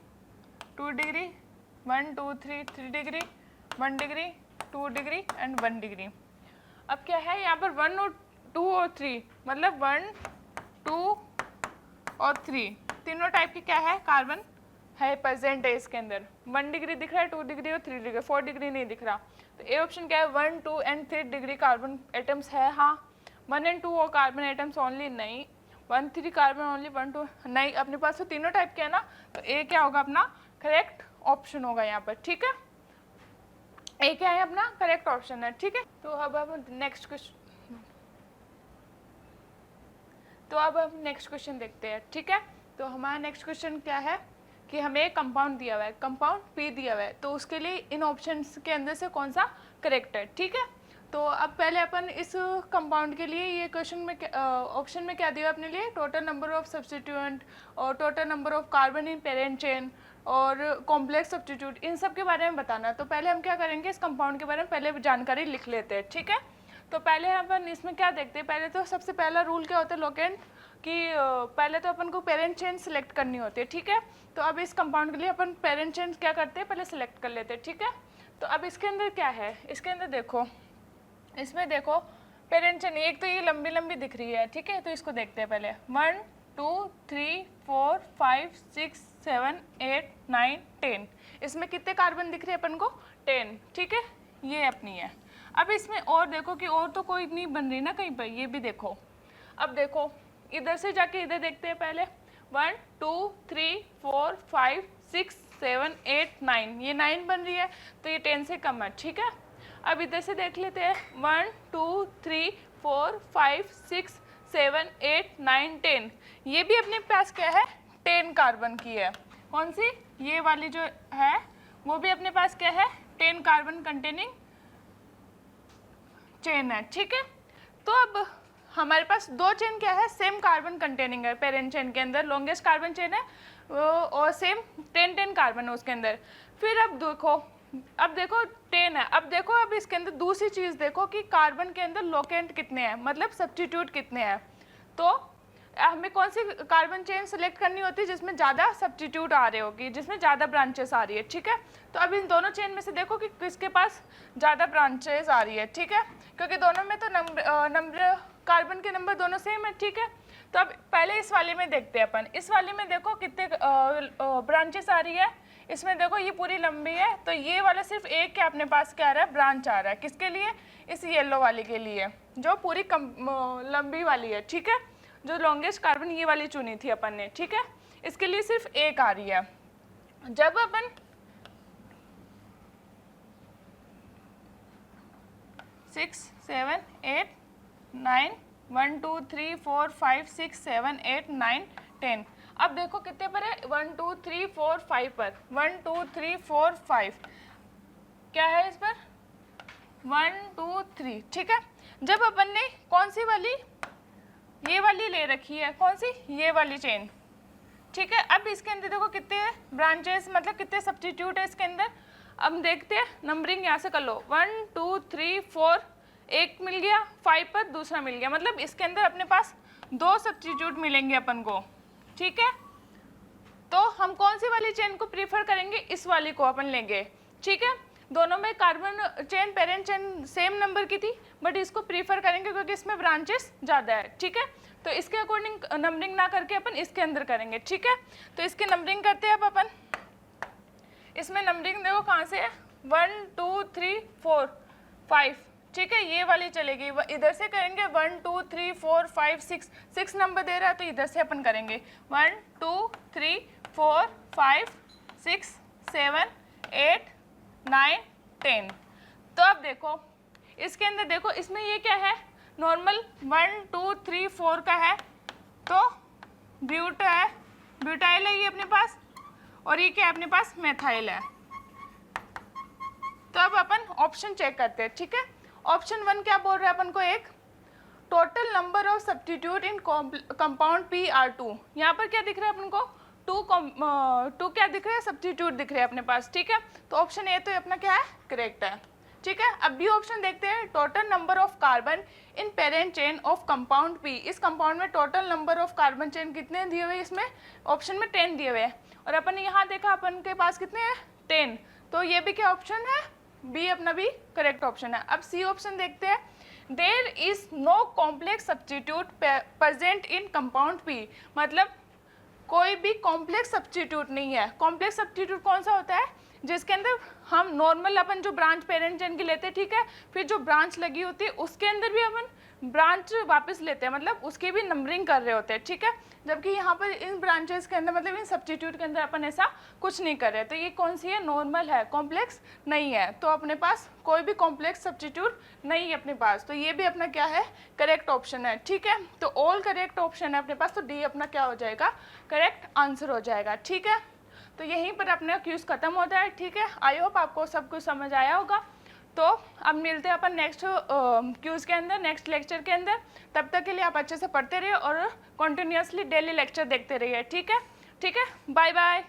2 degree 1 2 3 3 degree 1 degree 2 degree and 1 degree. अब क्या है यहाँ पर 1 और 2 और 3, मतलब 1 2 और 3 तीनों टाइप की क्या है कार्बन है प्रेजेंट है इसके अंदर। 1 डिग्री दिख रहा है, 2 डिग्री और 3 डिग्री, 4 डिग्री नहीं दिख रहा। तो ए ऑप्शन क्या है, 1 2 एंड 3 डिग्री कार्बन एटम्स है, हाँ। 1 एंड 2 और कार्बन एटम्स ओनली नहीं, 1 3 कार्बन ओनली 1 2 नहीं, अपने पास तो तीनों टाइप के है ना, तो ए क्या होगा अपना करेक्ट ऑप्शन होगा यहाँ पर, ठीक है। ए क्या है अपना करेक्ट ऑप्शन है, ठीक है। तो अब हम नेक्स्ट क्वेश्चन देखते हैं, ठीक है। तो हमारा नेक्स्ट क्वेश्चन क्या है कि हमें एक कंपाउंड दिया हुआ है, कंपाउंड पी दिया हुआ है, तो उसके लिए इन ऑप्शंस के अंदर से कौन सा करेक्ट है, ठीक है। तो अब पहले अपन इस कंपाउंड के लिए ये क्वेश्चन में ऑप्शन में क्या दिया अपने लिए, टोटल नंबर ऑफ सब्स्टिट्यूएंट और total number of carbon in parent chain और कॉम्प्लेक्स सब्स्टिट्यूट, इन सब के बारे में बताना। तो पहले हम क्या करेंगे, इस कंपाउंड के बारे में पहले जानकारी लिख लेते हैं, ठीक है। तो पहले अपन इसमें क्या देखते हैं, पहले तो सबसे पहला रूल क्या होता है लोकेंट कि पहले तो अपन को पेरेंट चेन सिलेक्ट करनी होती है, ठीक है। तो अब इस कंपाउंड के लिए अपन पेरेंट चेन क्या करते हैं, पहले सिलेक्ट कर लेते हैं, ठीक है। तो अब इसके अंदर क्या है, इसके अंदर देखो, इसमें देखो पेरेंट चेन एक तो ये लंबी लंबी दिख रही है, ठीक है। तो इसको देखते हैं पहले, 1 2 3 4 5 6 7 8 9 10, इसमें कितने कार्बन दिख रहे हैं अपन को, 10, ठीक है, ये अपनी है। अब इसमें और देखो कि और तो कोई नहीं बन रही ना कहीं पर, ये भी देखो। अब देखो इधर से जाके इधर देखते हैं पहले, 1 2 3 4 5 6 7 8 9, ये 9 बन रही है तो ये 10 से कम है, ठीक है। अब इधर से देख लेते हैं 1 2 3 4 5 6 7 8 9 10, ये भी अपने पास क्या है 10 कार्बन की है। कौन सी? ये वाली जो है वो भी अपने पास क्या है 10 कार्बन कंटेनिंग चेन है, ठीक है। तो अब हमारे पास दो चेन क्या है सेम कार्बन कंटेनिंग है, पेरेंट चेन के अंदर लॉन्गेस्ट कार्बन चेन है वो और सेम 10 कार्बन है उसके अंदर। फिर अब देखो 10 है, अब देखो अब इसके अंदर दूसरी चीज़ देखो कि कार्बन के अंदर लोकेंट कितने हैं, मतलब सब्स्टिट्यूट कितने हैं। तो हमें कौन सी कार्बन चेन सेलेक्ट करनी होती है जिसमें ज़्यादा सब्स्टिट्यूट आ रहे होगी, जिसमें ज़्यादा ब्रांचेस आ रही है, ठीक है। तो अब इन दोनों चेन में से देखो कि किसके पास ज़्यादा ब्रांचेस आ रही है, ठीक है, क्योंकि दोनों में तो नंबर कार्बन के नंबर दोनों सेम है, ठीक है। तो अब पहले इस वाले में देखते हैं अपन, इस वाले में देखो कितने ब्रांचेस आ रही है, इसमें देखो ये पूरी लंबी है तो ये वाला सिर्फ एक क्या अपने पास क्या आ रहा है ब्रांच आ रहा है, किसके लिए? इस येलो वाले के लिए जो पूरी लंबी वाली है, ठीक है, जो लॉन्गेस्ट कार्बन ये वाली चुनी थी अपन ने, ठीक है, इसके लिए सिर्फ एक आ रही है। जब अपन 6 7 8 9 1 2 3 4 5 6 7 8 9 10, अब देखो कितने पर है 1 2 3 4 5 पर 1 2 3 4 5 क्या है इस पर 1 2 3, ठीक है। जब अपन ने कौन सी वाली ये वाली ले रखी है, कौन सी? ये वाली चेन, ठीक है। अब इसके अंदर देखो कितने ब्रांचेस मतलब कितने सब्स्टिट्यूट है इसके अंदर। अब देखते हैं नंबरिंग यहाँ से कर लो 1 2 3 4, एक मिल गया 5 पर दूसरा मिल गया, मतलब इसके अंदर अपने पास 2 सब्स्टिट्यूट मिलेंगे अपन को, ठीक है। तो हम कौन सी वाली चेन को प्रीफर करेंगे? इस वाली को अपन लेंगे, ठीक है। दोनों में carbon chain parent chain same number की थी बट इसको प्रीफर करेंगे क्योंकि इसमें ब्रांचेस ज़्यादा है, ठीक है। तो इसके अकॉर्डिंग नंबरिंग ना करके अपन इसके अंदर करेंगे, ठीक है। तो इसकी नंबरिंग करते हैं अब अपन, इसमें नंबरिंग देखो कहाँ से है 1 2 3 4 5, ठीक है, ये वाली चलेगी। इधर से करेंगे 1 2 3 4 5 6 नंबर दे रहा है तो इधर से अपन करेंगे 1 2 3 4 5 6 7 8 9 10। तो अब देखो इसके अंदर देखो इसमें ये क्या है नॉर्मल 1 2 3 4 का है तो ब्यूटाइल है ये अपने पास, और ये क्या है अपने पास मैथाइल है। तो अब अपन ऑप्शन चेक करते हैं, ठीक है। ऑप्शन 1 क्या बोल रहा है अपन को, एक total number of substitute in compound P R 2, यहाँ पर क्या दिख रहा है अपन को 2 क्या दिख रहा है सब्स्टिट्यूट दिख रहे हैं अपने पास, ठीक है। तो ऑप्शन ए तो अपना क्या है करेक्ट है, ठीक है। अब बी ऑप्शन देखते हैं total number of carbon in parent chain of compound P, इस कंपाउंड में total number of carbon chain कितने दिए हुए इसमें ऑप्शन में 10 दिए हुए हैं और अपन ने यहाँ देखा अपन के पास कितने हैं 10, तो ये भी क्या ऑप्शन है बी अपना भी करेक्ट ऑप्शन है। अब सी ऑप्शन देखते हैं there is no complex substitute present in compound P, मतलब कोई भी कॉम्प्लेक्स सब्स्टिट्यूट नहीं है। कॉम्प्लेक्स सब्स्टिट्यूट कौन सा होता है जिसके अंदर हम नॉर्मल अपन जो ब्रांच पेरेंट चेन की लेते हैं, ठीक है, फिर जो ब्रांच लगी होती है उसके अंदर भी अपन ब्रांच वापस लेते हैं, मतलब उसकी भी नंबरिंग कर रहे होते हैं, ठीक है। जबकि यहाँ पर इन ब्रांचेस के अंदर मतलब इन सब्स्टिट्यूट के अंदर अपन ऐसा कुछ नहीं कर रहे, तो ये कौन सी है नॉर्मल है, कॉम्प्लेक्स नहीं है। तो अपने पास कोई भी कॉम्प्लेक्स सब्स्टिट्यूट नहीं है अपने पास, तो ये भी अपना क्या है करेक्ट ऑप्शन है, ठीक है। तो ऑल करेक्ट ऑप्शन है अपने पास, तो डी अपना क्या हो जाएगा करेक्ट आंसर हो जाएगा, ठीक है। तो यहीं पर अपना क्यूज़ खत्म होता है, ठीक है। आई होप आपको सब कुछ समझ आया होगा। तो अब मिलते हैं अपन नेक्स्ट क्यूज़ के अंदर, नेक्स्ट लेक्चर के अंदर। तब तक के लिए आप अच्छे से पढ़ते रहिए और कंटिन्यूअसली डेली लेक्चर देखते रहिए, ठीक है। Bye bye.